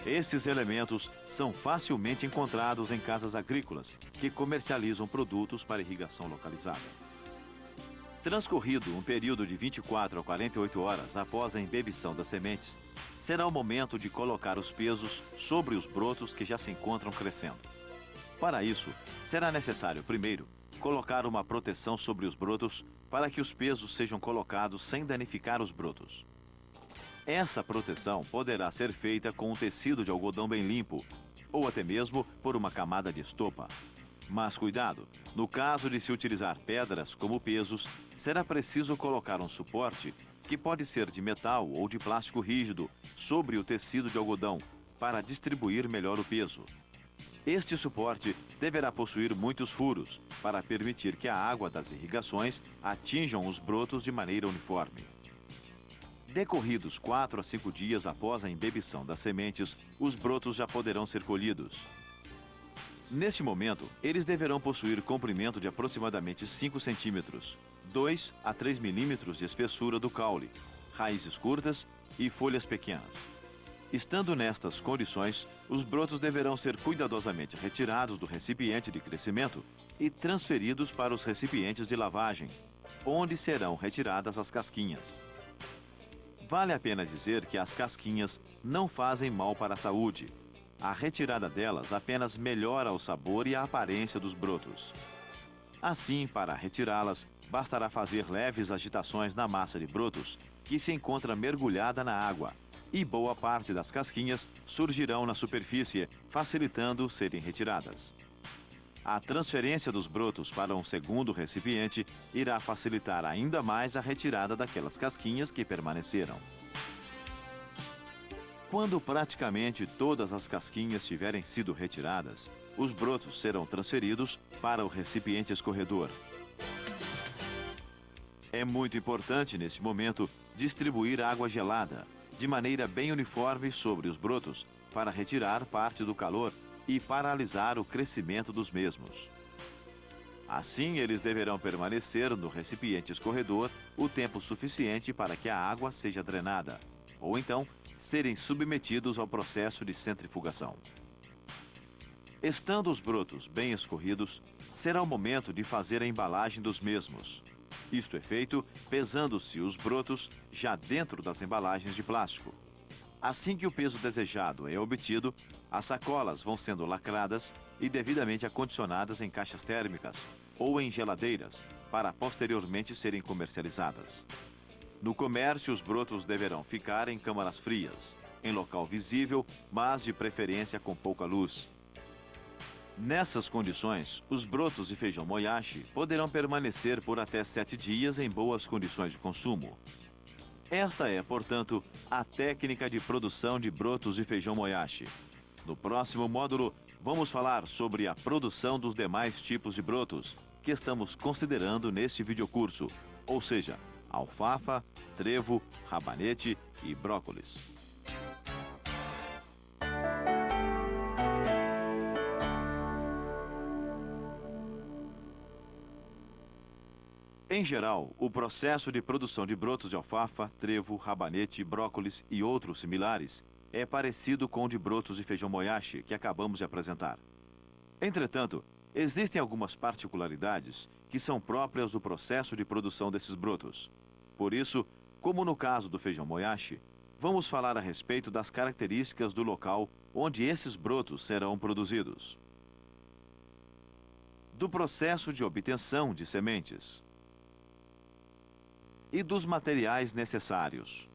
[SPEAKER 1] Esses elementos são facilmente encontrados em casas agrícolas que comercializam produtos para irrigação localizada. Transcorrido um período de 24 a 48 horas após a embebição das sementes, será o momento de colocar os pesos sobre os brotos que já se encontram crescendo. Para isso, será necessário, primeiro, colocar uma proteção sobre os brotos para que os pesos sejam colocados sem danificar os brotos. Essa proteção poderá ser feita com um tecido de algodão bem limpo, ou até mesmo por uma camada de estopa. Mas cuidado, no caso de se utilizar pedras como pesos, será preciso colocar um suporte, que pode ser de metal ou de plástico rígido, sobre o tecido de algodão, para distribuir melhor o peso. Este suporte deverá possuir muitos furos, para permitir que a água das irrigações atinjam os brotos de maneira uniforme. Decorridos 4 a 5 dias após a embebição das sementes, os brotos já poderão ser colhidos. Neste momento, eles deverão possuir comprimento de aproximadamente 5 centímetros, 2 a 3 milímetros de espessura do caule, raízes curtas e folhas pequenas. Estando nestas condições, os brotos deverão ser cuidadosamente retirados do recipiente de crescimento e transferidos para os recipientes de lavagem, onde serão retiradas as casquinhas. Vale a pena dizer que as casquinhas não fazem mal para a saúde. A retirada delas apenas melhora o sabor e a aparência dos brotos. Assim, para retirá-las, bastará fazer leves agitações na massa de brotos, que se encontra mergulhada na água, e boa parte das casquinhas surgirão na superfície, facilitando serem retiradas. A transferência dos brotos para um segundo recipiente irá facilitar ainda mais a retirada daquelas casquinhas que permaneceram. Quando praticamente todas as casquinhas tiverem sido retiradas, os brotos serão transferidos para o recipiente escorredor. É muito importante, neste momento, distribuir água gelada, de maneira bem uniforme sobre os brotos, para retirar parte do calor e paralisar o crescimento dos mesmos. Assim, eles deverão permanecer no recipiente escorredor o tempo suficiente para que a água seja drenada, ou então serem submetidos ao processo de centrifugação. Estando os brotos bem escorridos, será o momento de fazer a embalagem dos mesmos. Isto é feito pesando-se os brotos já dentro das embalagens de plástico. Assim que o peso desejado é obtido, as sacolas vão sendo lacradas e devidamente acondicionadas em caixas térmicas ou em geladeiras, para posteriormente serem comercializadas. No comércio, os brotos deverão ficar em câmaras frias, em local visível, mas de preferência com pouca luz. Nessas condições, os brotos de feijão moyashi poderão permanecer por até 7 dias em boas condições de consumo. Esta é, portanto, a técnica de produção de brotos de feijão moyashi. No próximo módulo, vamos falar sobre a produção dos demais tipos de brotos que estamos considerando neste videocurso, ou seja, alfafa, trevo, rabanete e brócolis. Em geral, o processo de produção de brotos de alfafa, trevo, rabanete, brócolis e outros similares é parecido com o de brotos de feijão moyashi que acabamos de apresentar. Entretanto, existem algumas particularidades que são próprias do processo de produção desses brotos. Por isso, como no caso do feijão moyashi, vamos falar a respeito das características do local onde esses brotos serão produzidos. Do processo de obtenção de sementes e dos materiais necessários,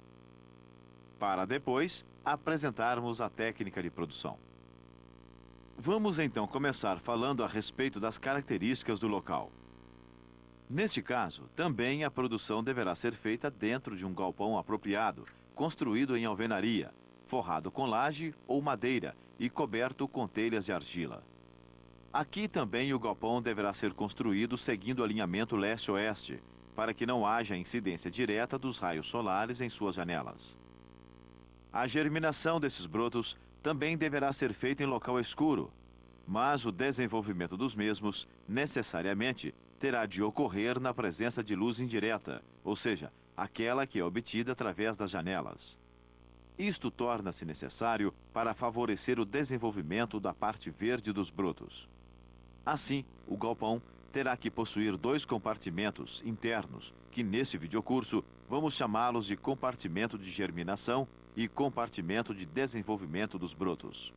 [SPEAKER 1] para depois apresentarmos a técnica de produção. Vamos então começar falando a respeito das características do local. Neste caso, também a produção deverá ser feita dentro de um galpão apropriado, construído em alvenaria, forrado com laje ou madeira e coberto com telhas de argila. Aqui também o galpão deverá ser construído seguindo o alinhamento leste-oeste, para que não haja incidência direta dos raios solares em suas janelas. A germinação desses brotos também deverá ser feita em local escuro, mas o desenvolvimento dos mesmos, necessariamente, terá de ocorrer na presença de luz indireta, ou seja, aquela que é obtida através das janelas. Isto torna-se necessário para favorecer o desenvolvimento da parte verde dos brotos. Assim, o galpão terá que possuir 2 compartimentos internos, que nesse videocurso vamos chamá-los de compartimento de germinação e compartimento de desenvolvimento dos brotos.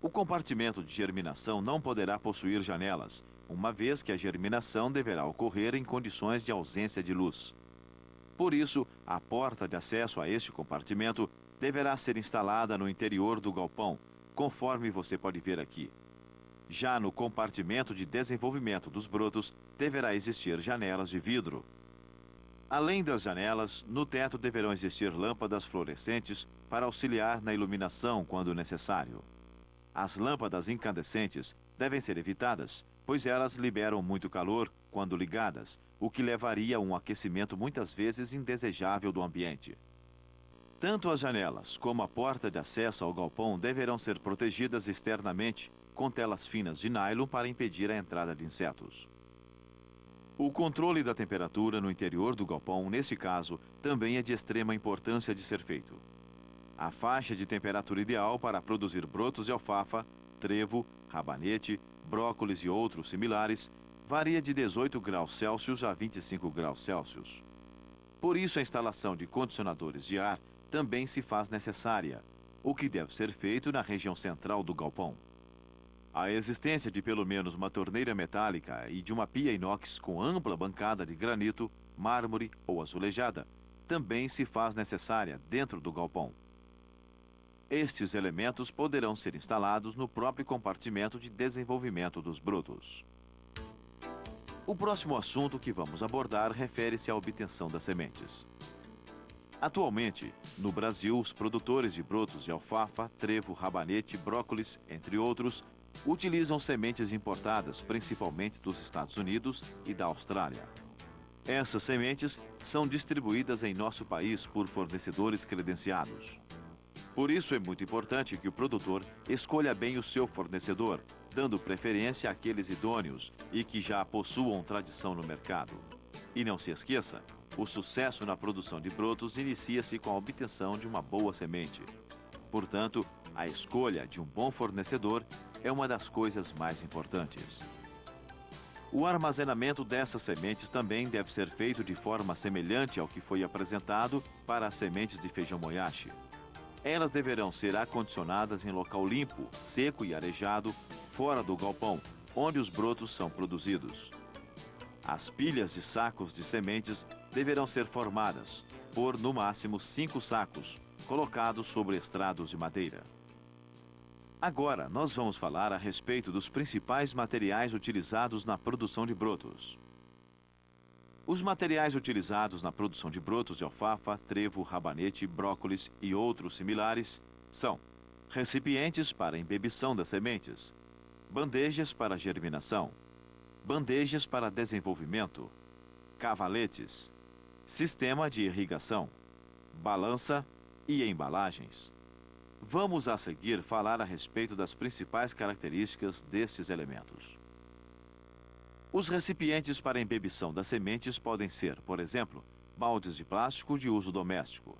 [SPEAKER 1] O compartimento de germinação não poderá possuir janelas, uma vez que a germinação deverá ocorrer em condições de ausência de luz. Por isso, a porta de acesso a este compartimento deverá ser instalada no interior do galpão, conforme você pode ver aqui. Já no compartimento de desenvolvimento dos brotos, deverá existir janelas de vidro. Além das janelas, no teto deverão existir lâmpadas fluorescentes para auxiliar na iluminação quando necessário. As lâmpadas incandescentes devem ser evitadas, pois elas liberam muito calor quando ligadas, o que levaria a um aquecimento muitas vezes indesejável do ambiente. Tanto as janelas como a porta de acesso ao galpão deverão ser protegidas externamente com telas finas de nylon para impedir a entrada de insetos. O controle da temperatura no interior do galpão, nesse caso, também é de extrema importância de ser feito. A faixa de temperatura ideal para produzir brotos de alfafa, trevo, rabanete, brócolis e outros similares varia de 18 graus Celsius a 25 graus Celsius. Por isso, a instalação de condicionadores de ar também se faz necessária, o que deve ser feito na região central do galpão. A existência de pelo menos uma torneira metálica e de uma pia inox com ampla bancada de granito, mármore ou azulejada também se faz necessária dentro do galpão. Estes elementos poderão ser instalados no próprio compartimento de desenvolvimento dos brotos. O próximo assunto que vamos abordar refere-se à obtenção das sementes. Atualmente, no Brasil, os produtores de brotos de alfafa, trevo, rabanete, brócolis, entre outros, utilizam sementes importadas principalmente dos Estados Unidos e da Austrália. Essas sementes são distribuídas em nosso país por fornecedores credenciados. Por isso é muito importante que o produtor escolha bem o seu fornecedor, dando preferência àqueles idôneos e que já possuam tradição no mercado. E não se esqueça, o sucesso na produção de brotos inicia-se com a obtenção de uma boa semente. Portanto, a escolha de um bom fornecedor é uma das coisas mais importantes. O armazenamento dessas sementes também deve ser feito de forma semelhante ao que foi apresentado para as sementes de feijão moyashi. Elas deverão ser acondicionadas em local limpo, seco e arejado, fora do galpão, onde os brotos são produzidos. As pilhas de sacos de sementes deverão ser formadas por, no máximo, 5 sacos, colocados sobre estrados de madeira. Agora, nós vamos falar a respeito dos principais materiais utilizados na produção de brotos. Os materiais utilizados na produção de brotos de alfafa, trevo, rabanete, brócolis e outros similares são recipientes para embebição das sementes, bandejas para germinação, bandejas para desenvolvimento, cavaletes, sistema de irrigação, balança e embalagens. Vamos a seguir falar a respeito das principais características destes elementos. Os recipientes para embebição das sementes podem ser, por exemplo, baldes de plástico de uso doméstico.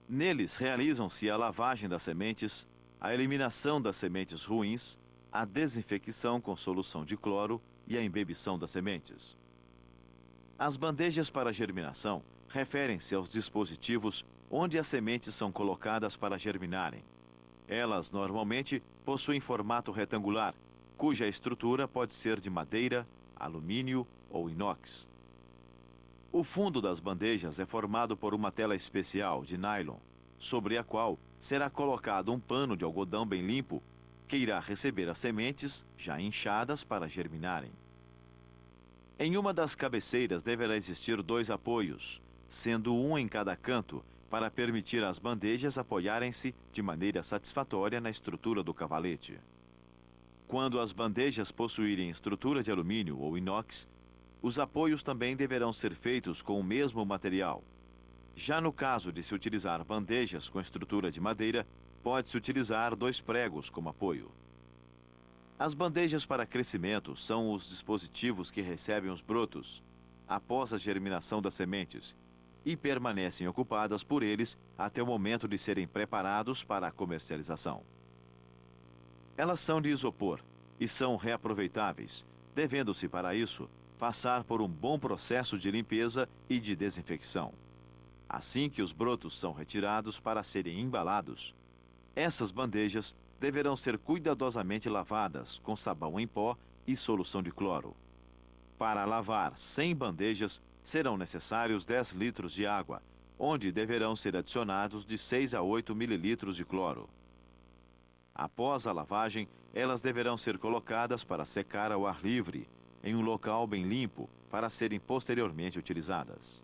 [SPEAKER 1] Neles realizam-se a lavagem das sementes, a eliminação das sementes ruins, a desinfecção com solução de cloro e a embebição das sementes. As bandejas para germinação referem-se aos dispositivos onde as sementes são colocadas para germinarem. Elas normalmente possuem formato retangular, cuja estrutura pode ser de madeira, alumínio ou inox. O fundo das bandejas é formado por uma tela especial de nylon, sobre a qual será colocado um pano de algodão bem limpo, que irá receber as sementes já inchadas para germinarem. Em uma das cabeceiras deverá existir 2 apoios, sendo um em cada canto, para permitir às bandejas apoiarem-se de maneira satisfatória na estrutura do cavalete. Quando as bandejas possuírem estrutura de alumínio ou inox, os apoios também deverão ser feitos com o mesmo material. Já no caso de se utilizar bandejas com estrutura de madeira, pode-se utilizar 2 pregos como apoio. As bandejas para crescimento são os dispositivos que recebem os brotos após a germinação das sementes e permanecem ocupadas por eles até o momento de serem preparados para a comercialização. Elas são de isopor e são reaproveitáveis, devendo-se para isso passar por um bom processo de limpeza e de desinfecção. Assim que os brotos são retirados para serem embalados, essas bandejas deverão ser cuidadosamente lavadas com sabão em pó e solução de cloro. Para lavar 100 bandejas, serão necessários 10 litros de água, onde deverão ser adicionados de 6 a 8 mililitros de cloro. Após a lavagem, elas deverão ser colocadas para secar ao ar livre, em um local bem limpo, para serem posteriormente utilizadas.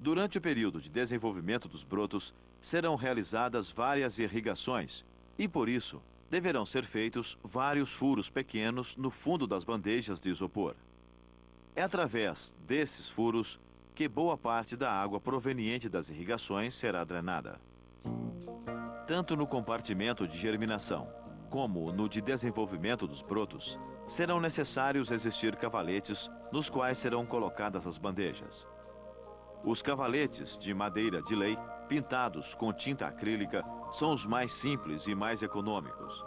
[SPEAKER 1] Durante o período de desenvolvimento dos brotos, serão realizadas várias irrigações e, por isso, deverão ser feitos vários furos pequenos no fundo das bandejas de isopor. É através desses furos que boa parte da água proveniente das irrigações será drenada. Tanto no compartimento de germinação como no de desenvolvimento dos brotos, serão necessários existir cavaletes nos quais serão colocadas as bandejas. Os cavaletes de madeira de lei, pintados com tinta acrílica, são os mais simples e mais econômicos.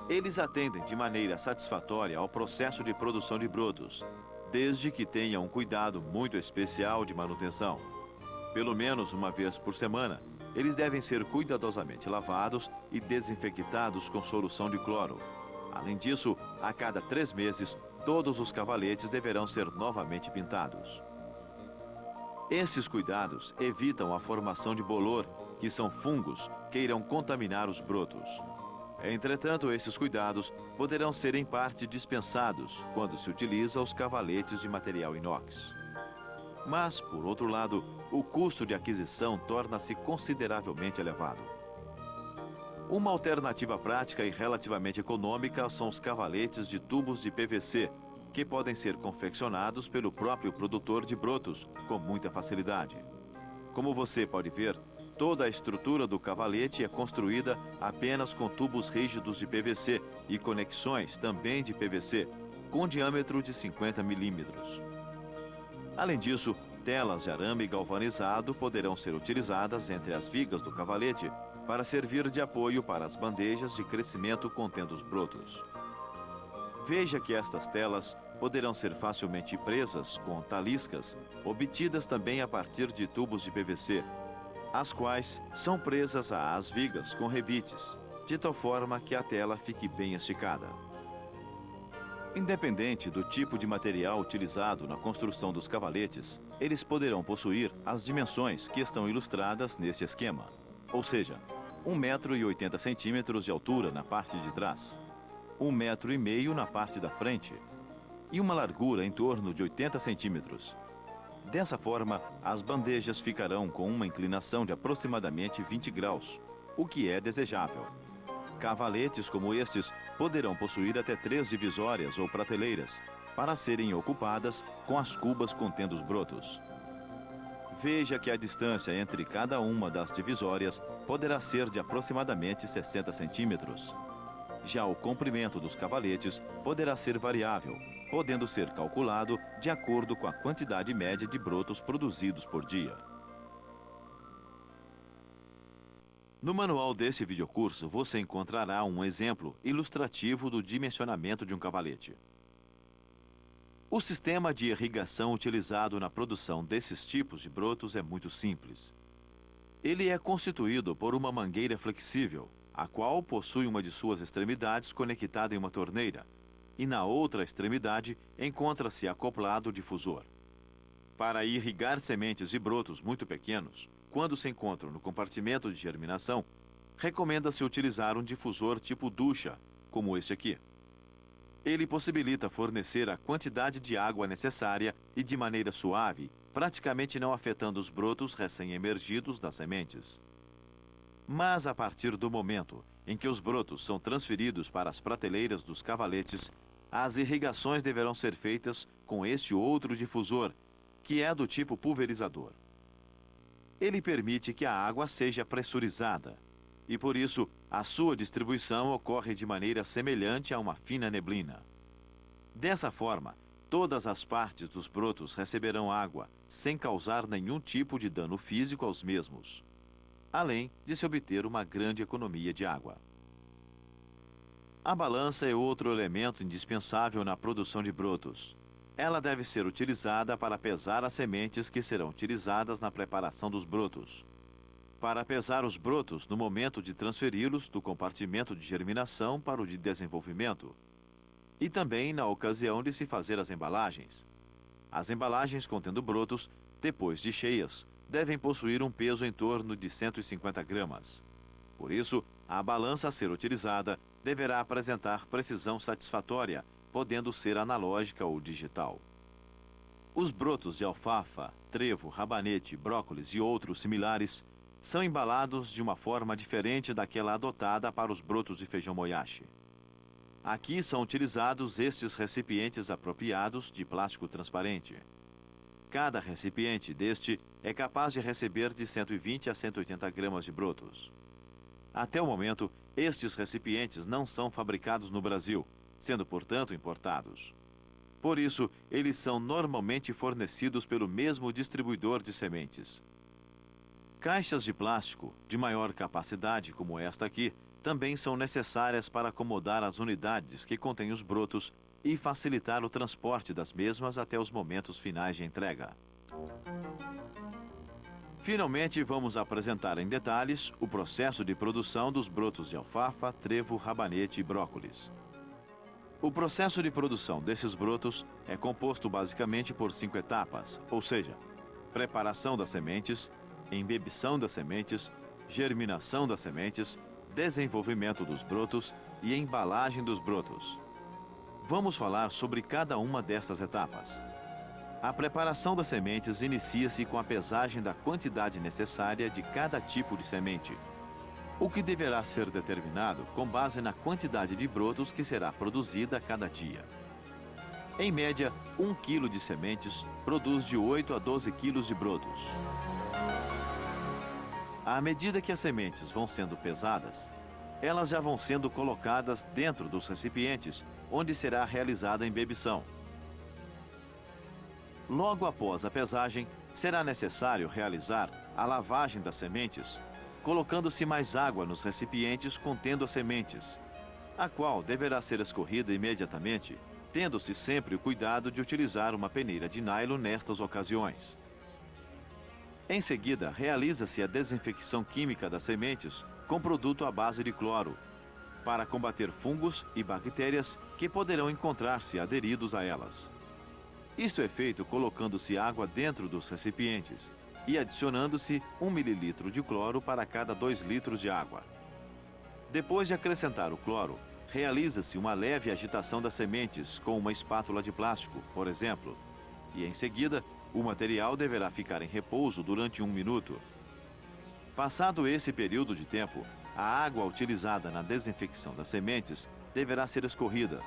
[SPEAKER 1] Eles atendem de maneira satisfatória ao processo de produção de brotos, desde que tenham um cuidado muito especial de manutenção. Pelo menos uma vez por semana, eles devem ser cuidadosamente lavados e desinfectados com solução de cloro. Além disso, a cada 3 meses, todos os cavaletes deverão ser novamente pintados. Esses cuidados evitam a formação de bolor, que são fungos que irão contaminar os brotos. Entretanto, esses cuidados poderão ser em parte dispensados quando se utiliza os cavaletes de material inox. Mas, por outro lado, o custo de aquisição torna-se consideravelmente elevado. Uma alternativa prática e relativamente econômica são os cavaletes de tubos de PVC, que podem ser confeccionados pelo próprio produtor de brotos com muita facilidade. Como você pode ver, toda a estrutura do cavalete é construída apenas com tubos rígidos de PVC e conexões também de PVC, com diâmetro de 50 milímetros. Além disso, telas de arame galvanizado poderão ser utilizadas entre as vigas do cavalete para servir de apoio para as bandejas de crescimento contendo os brotos. Veja que estas telas poderão ser facilmente presas com taliscas, obtidas também a partir de tubos de PVC, as quais são presas às vigas com rebites, de tal forma que a tela fique bem esticada. Independente do tipo de material utilizado na construção dos cavaletes, eles poderão possuir as dimensões que estão ilustradas neste esquema, ou seja, 1,80 m de altura na parte de trás, 1,5 m na parte da frente e uma largura em torno de 80 centímetros. Dessa forma, as bandejas ficarão com uma inclinação de aproximadamente 20 graus, o que é desejável. Cavaletes como estes poderão possuir até 3 divisórias ou prateleiras, para serem ocupadas com as cubas contendo os brotos. Veja que a distância entre cada uma das divisórias poderá ser de aproximadamente 60 centímetros. Já o comprimento dos cavaletes poderá ser variável, podendo ser calculado de acordo com a quantidade média de brotos produzidos por dia. No manual desse videocurso, você encontrará um exemplo ilustrativo do dimensionamento de um cavalete. O sistema de irrigação utilizado na produção desses tipos de brotos é muito simples. Ele é constituído por uma mangueira flexível, a qual possui uma de suas extremidades conectada em uma torneira, e na outra extremidade encontra-se acoplado o difusor. Para irrigar sementes de brotos muito pequenos, quando se encontram no compartimento de germinação, recomenda-se utilizar um difusor tipo ducha, como este aqui. Ele possibilita fornecer a quantidade de água necessária e de maneira suave, praticamente não afetando os brotos recém-emergidos das sementes. Mas a partir do momento em que os brotos são transferidos para as prateleiras dos cavaletes, as irrigações deverão ser feitas com este outro difusor, que é do tipo pulverizador. Ele permite que a água seja pressurizada, e por isso a sua distribuição ocorre de maneira semelhante a uma fina neblina. Dessa forma, todas as partes dos brotos receberão água, sem causar nenhum tipo de dano físico aos mesmos, além de se obter uma grande economia de água. A balança é outro elemento indispensável na produção de brotos. Ela deve ser utilizada para pesar as sementes que serão utilizadas na preparação dos brotos, para pesar os brotos no momento de transferi-los do compartimento de germinação para o de desenvolvimento, e também na ocasião de se fazer as embalagens. As embalagens contendo brotos, depois de cheias, devem possuir um peso em torno de 150 gramas. Por isso, a balança a ser utilizada deverá apresentar precisão satisfatória, podendo ser analógica ou digital. Os brotos de alfafa, trevo, rabanete, brócolis e outros similares são embalados de uma forma diferente daquela adotada para os brotos de feijão moyashi. Aqui são utilizados estes recipientes apropriados de plástico transparente. Cada recipiente deste é capaz de receber de 120 a 180 gramas de brotos. Até o momento, estes recipientes não são fabricados no Brasil, sendo, portanto, importados. Por isso, eles são normalmente fornecidos pelo mesmo distribuidor de sementes. Caixas de plástico de maior capacidade, como esta aqui, também são necessárias para acomodar as unidades que contêm os brotos e facilitar o transporte das mesmas até os momentos finais de entrega. Finalmente, vamos apresentar em detalhes o processo de produção dos brotos de alfafa, trevo, rabanete e brócolis. O processo de produção desses brotos é composto basicamente por 5 etapas, ou seja, preparação das sementes, embebição das sementes, germinação das sementes, desenvolvimento dos brotos e embalagem dos brotos. Vamos falar sobre cada uma destas etapas. A preparação das sementes inicia-se com a pesagem da quantidade necessária de cada tipo de semente, o que deverá ser determinado com base na quantidade de brotos que será produzida a cada dia. Em média, 1 quilo de sementes produz de 8 a 12 quilos de brotos. À medida que as sementes vão sendo pesadas, elas já vão sendo colocadas dentro dos recipientes, onde será realizada a embebição. Logo após a pesagem, será necessário realizar a lavagem das sementes, colocando-se mais água nos recipientes contendo as sementes, a qual deverá ser escorrida imediatamente, tendo-se sempre o cuidado de utilizar uma peneira de nylon nestas ocasiões. Em seguida, realiza-se a desinfecção química das sementes com produto à base de cloro, para combater fungos e bactérias que poderão encontrar-se aderidos a elas. Isto é feito colocando-se água dentro dos recipientes e adicionando-se 1 mililitro de cloro para cada 2 litros de água. Depois de acrescentar o cloro, realiza-se uma leve agitação das sementes com uma espátula de plástico, por exemplo, e em seguida, o material deverá ficar em repouso durante 1 minuto. Passado esse período de tempo, a água utilizada na desinfecção das sementes deverá ser escorrida,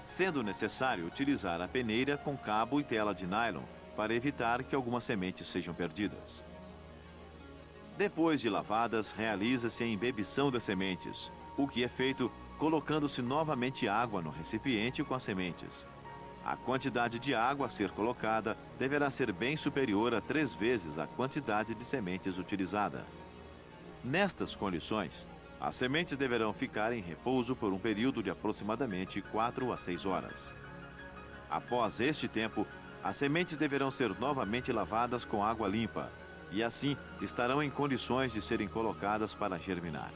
[SPEAKER 1] sendo necessário utilizar a peneira com cabo e tela de nylon para evitar que algumas sementes sejam perdidas. Depois de lavadas, realiza-se a embebição das sementes, o que é feito colocando-se novamente água no recipiente com as sementes. A quantidade de água a ser colocada deverá ser bem superior a 3 vezes a quantidade de sementes utilizada. Nestas condições, as sementes deverão ficar em repouso por um período de aproximadamente 4 a 6 horas. Após este tempo, as sementes deverão ser novamente lavadas com água limpa e assim estarão em condições de serem colocadas para germinar.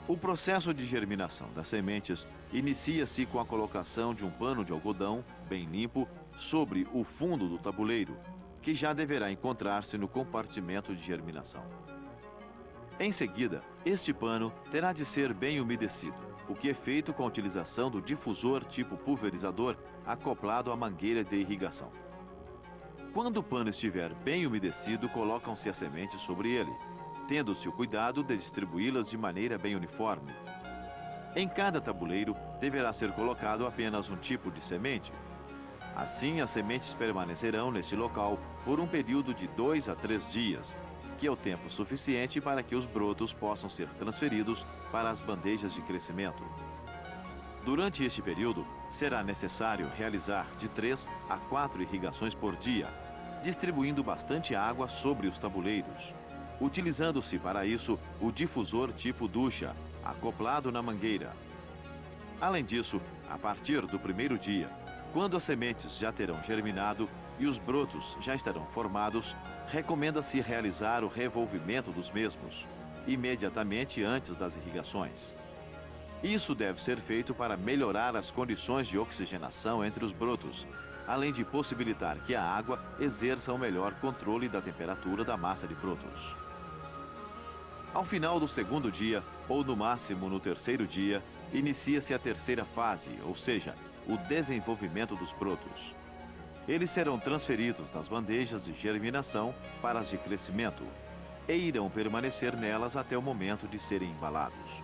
[SPEAKER 1] O processo de germinação das sementes inicia-se com a colocação de um pano de algodão bem limpo sobre o fundo do tabuleiro, que já deverá encontrar-se no compartimento de germinação. Em seguida, este pano terá de ser bem umedecido, o que é feito com a utilização do difusor tipo pulverizador acoplado à mangueira de irrigação. Quando o pano estiver bem umedecido, colocam-se as sementes sobre ele, tendo-se o cuidado de distribuí-las de maneira bem uniforme. Em cada tabuleiro deverá ser colocado apenas um tipo de semente. Assim, as sementes permanecerão neste local por um período de 2 a 3 dias, que é o tempo suficiente para que os brotos possam ser transferidos para as bandejas de crescimento. Durante este período, será necessário realizar de 3 a 4 irrigações por dia, distribuindo bastante água sobre os tabuleiros, utilizando-se para isso o difusor tipo ducha, acoplado na mangueira. Além disso, a partir do primeiro dia, quando as sementes já terão germinado e os brotos já estarão formados, recomenda-se realizar o revolvimento dos mesmos, imediatamente antes das irrigações. Isso deve ser feito para melhorar as condições de oxigenação entre os brotos, além de possibilitar que a água exerça o melhor controle da temperatura da massa de brotos. Ao final do segundo dia, ou no máximo no terceiro dia, inicia-se a terceira fase, ou seja, o desenvolvimento dos brotos. Eles serão transferidos das bandejas de germinação para as de crescimento e irão permanecer nelas até o momento de serem embalados.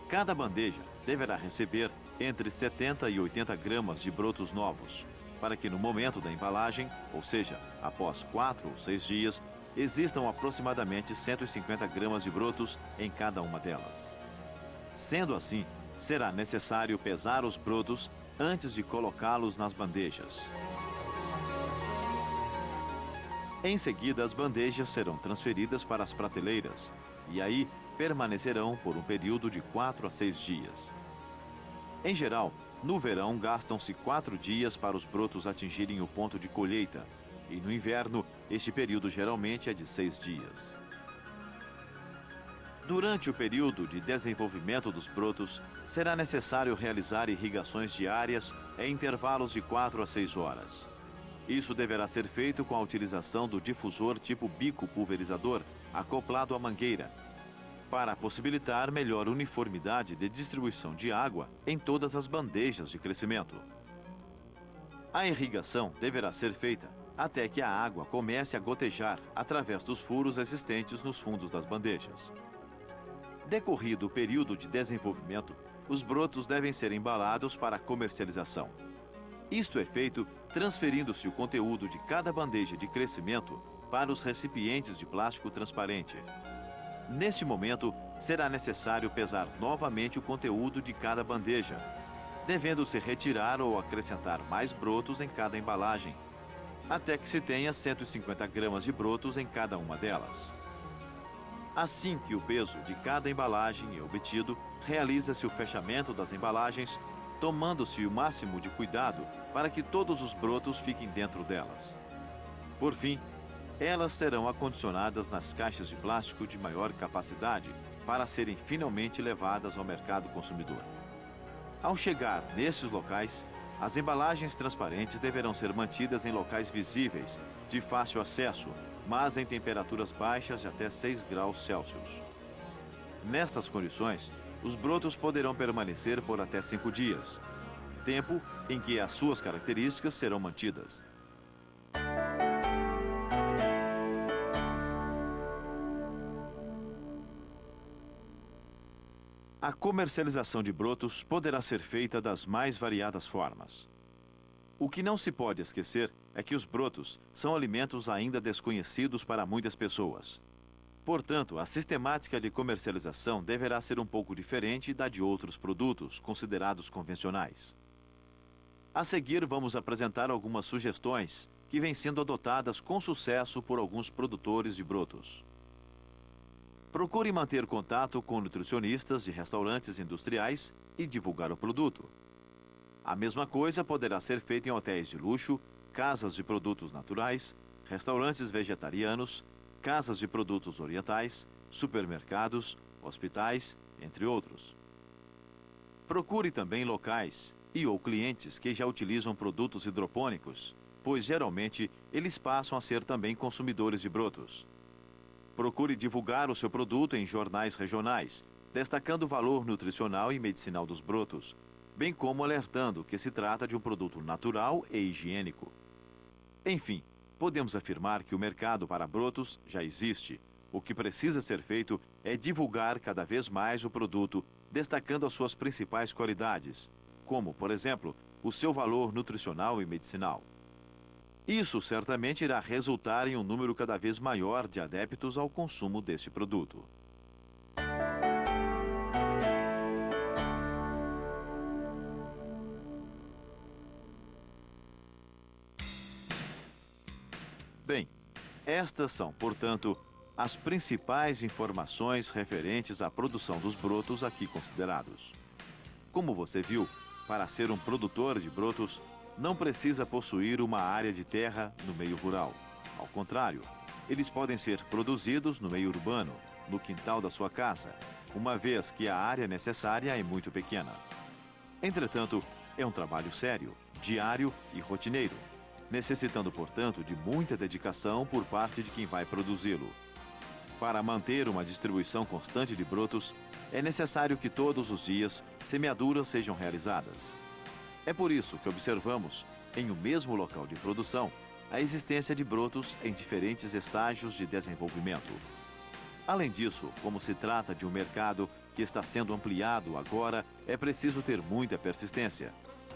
[SPEAKER 1] Cada bandeja deverá receber entre 70 e 80 gramas de brotos novos, para que no momento da embalagem, ou seja, após 4 ou 6 dias, existam aproximadamente 150 gramas de brotos em cada uma delas. Sendo assim, será necessário pesar os brotos antes de colocá-los nas bandejas. Em seguida, as bandejas serão transferidas para as prateleiras e aí permanecerão por um período de 4 a 6 dias. Em geral, no verão gastam-se 4 dias para os brotos atingirem o ponto de colheita, e no inverno, este período geralmente é de 6 dias. Durante o período de desenvolvimento dos brotos, será necessário realizar irrigações diárias em intervalos de 4 a 6 horas. Isso deverá ser feito com a utilização do difusor tipo bico pulverizador, acoplado à mangueira, para possibilitar melhor uniformidade de distribuição de água em todas as bandejas de crescimento. A irrigação deverá ser feita até que a água comece a gotejar através dos furos existentes nos fundos das bandejas. Decorrido o período de desenvolvimento, os brotos devem ser embalados para comercialização. Isto é feito transferindo-se o conteúdo de cada bandeja de crescimento para os recipientes de plástico transparente. Neste momento, será necessário pesar novamente o conteúdo de cada bandeja, devendo-se retirar ou acrescentar mais brotos em cada embalagem, até que se tenha 150 gramas de brotos em cada uma delas. Assim que o peso de cada embalagem é obtido, realiza-se o fechamento das embalagens, tomando-se o máximo de cuidado para que todos os brotos fiquem dentro delas. Por fim, elas serão acondicionadas nas caixas de plástico de maior capacidade para serem finalmente levadas ao mercado consumidor. Ao chegar nesses locais, as embalagens transparentes deverão ser mantidas em locais visíveis, de fácil acesso, mas em temperaturas baixas de até 6 graus Celsius. Nestas condições, os brotos poderão permanecer por até 5 dias, tempo em que as suas características serão mantidas. A comercialização de brotos poderá ser feita das mais variadas formas. O que não se pode esquecer é que os brotos são alimentos ainda desconhecidos para muitas pessoas. Portanto, a sistemática de comercialização deverá ser um pouco diferente da de outros produtos considerados convencionais. A seguir, vamos apresentar algumas sugestões que vêm sendo adotadas com sucesso por alguns produtores de brotos. Procure manter contato com nutricionistas de restaurantes industriais e divulgar o produto. A mesma coisa poderá ser feita em hotéis de luxo, casas de produtos naturais, restaurantes vegetarianos, casas de produtos orientais, supermercados, hospitais, entre outros. Procure também locais ou clientes que já utilizam produtos hidropônicos, pois geralmente eles passam a ser também consumidores de brotos. Procure divulgar o seu produto em jornais regionais, destacando o valor nutricional e medicinal dos brotos, bem como alertando que se trata de um produto natural e higiênico. Enfim, podemos afirmar que o mercado para brotos já existe. O que precisa ser feito é divulgar cada vez mais o produto, destacando as suas principais qualidades, como, por exemplo, o seu valor nutricional e medicinal. Isso certamente irá resultar em um número cada vez maior de adeptos ao consumo deste produto. Bem, estas são, portanto, as principais informações referentes à produção dos brotos aqui considerados. Como você viu, para ser um produtor de brotos, não precisa possuir uma área de terra no meio rural. Ao contrário, eles podem ser produzidos no meio urbano, no quintal da sua casa, uma vez que a área necessária é muito pequena. Entretanto, é um trabalho sério, diário e rotineiro, necessitando, portanto, de muita dedicação por parte de quem vai produzi-lo. Para manter uma distribuição constante de brotos, é necessário que todos os dias semeaduras sejam realizadas. É por isso que observamos, em um mesmo local de produção, a existência de brotos em diferentes estágios de desenvolvimento. Além disso, como se trata de um mercado que está sendo ampliado agora, é preciso ter muita persistência,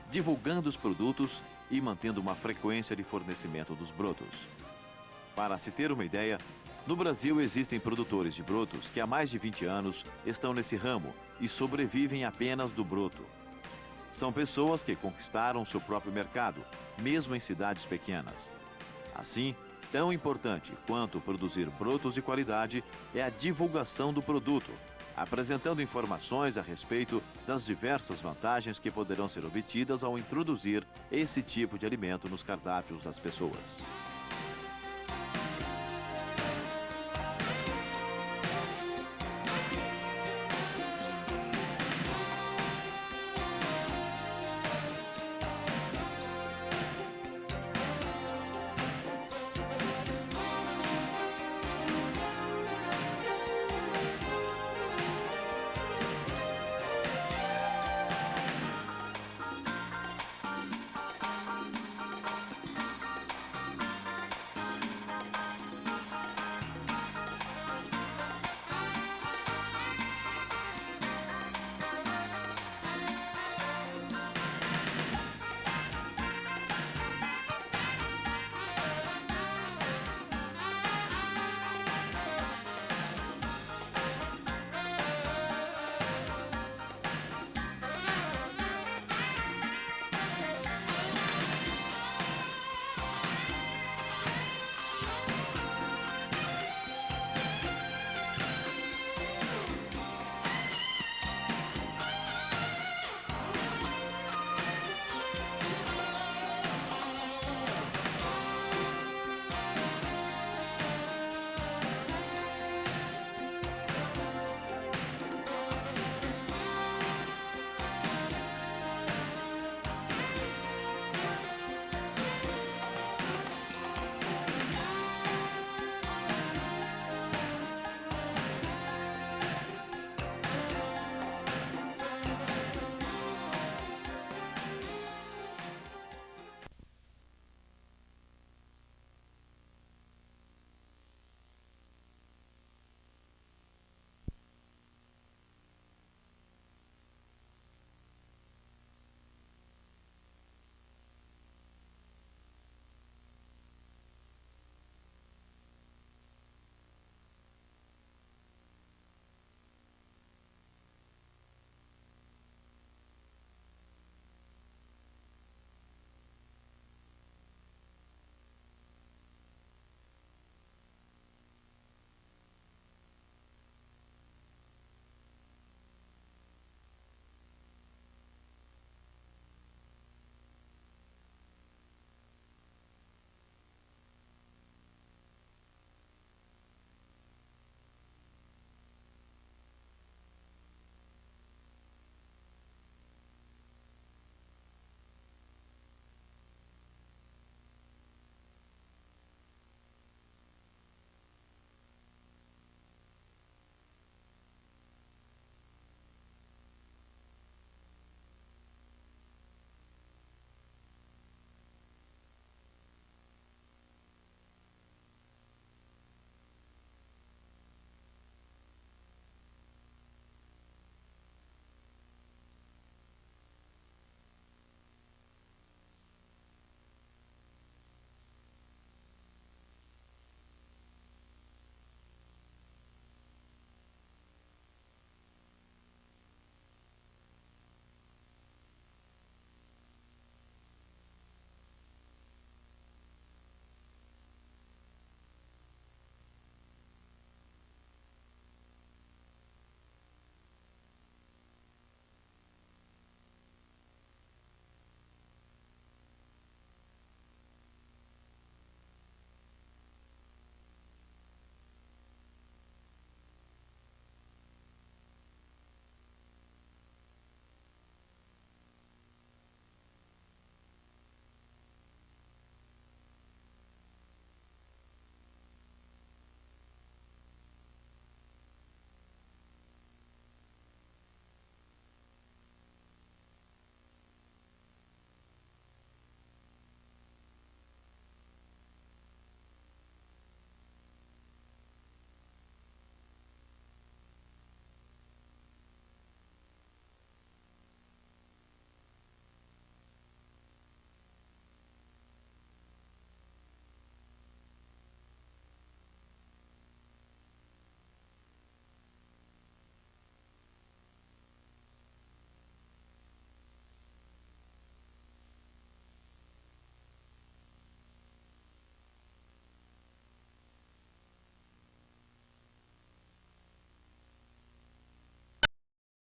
[SPEAKER 1] divulgando os produtos e mantendo uma frequência de fornecimento dos brotos. Para se ter uma ideia, no Brasil existem produtores de brotos que há mais de 20 anos estão nesse ramo e sobrevivem apenas do broto. São pessoas que conquistaram seu próprio mercado, mesmo em cidades pequenas. Assim, Tão importante quanto produzir brotos de qualidade é a divulgação do produto, apresentando informações a respeito das diversas vantagens que poderão ser obtidas ao introduzir esse tipo de alimento nos cardápios das pessoas.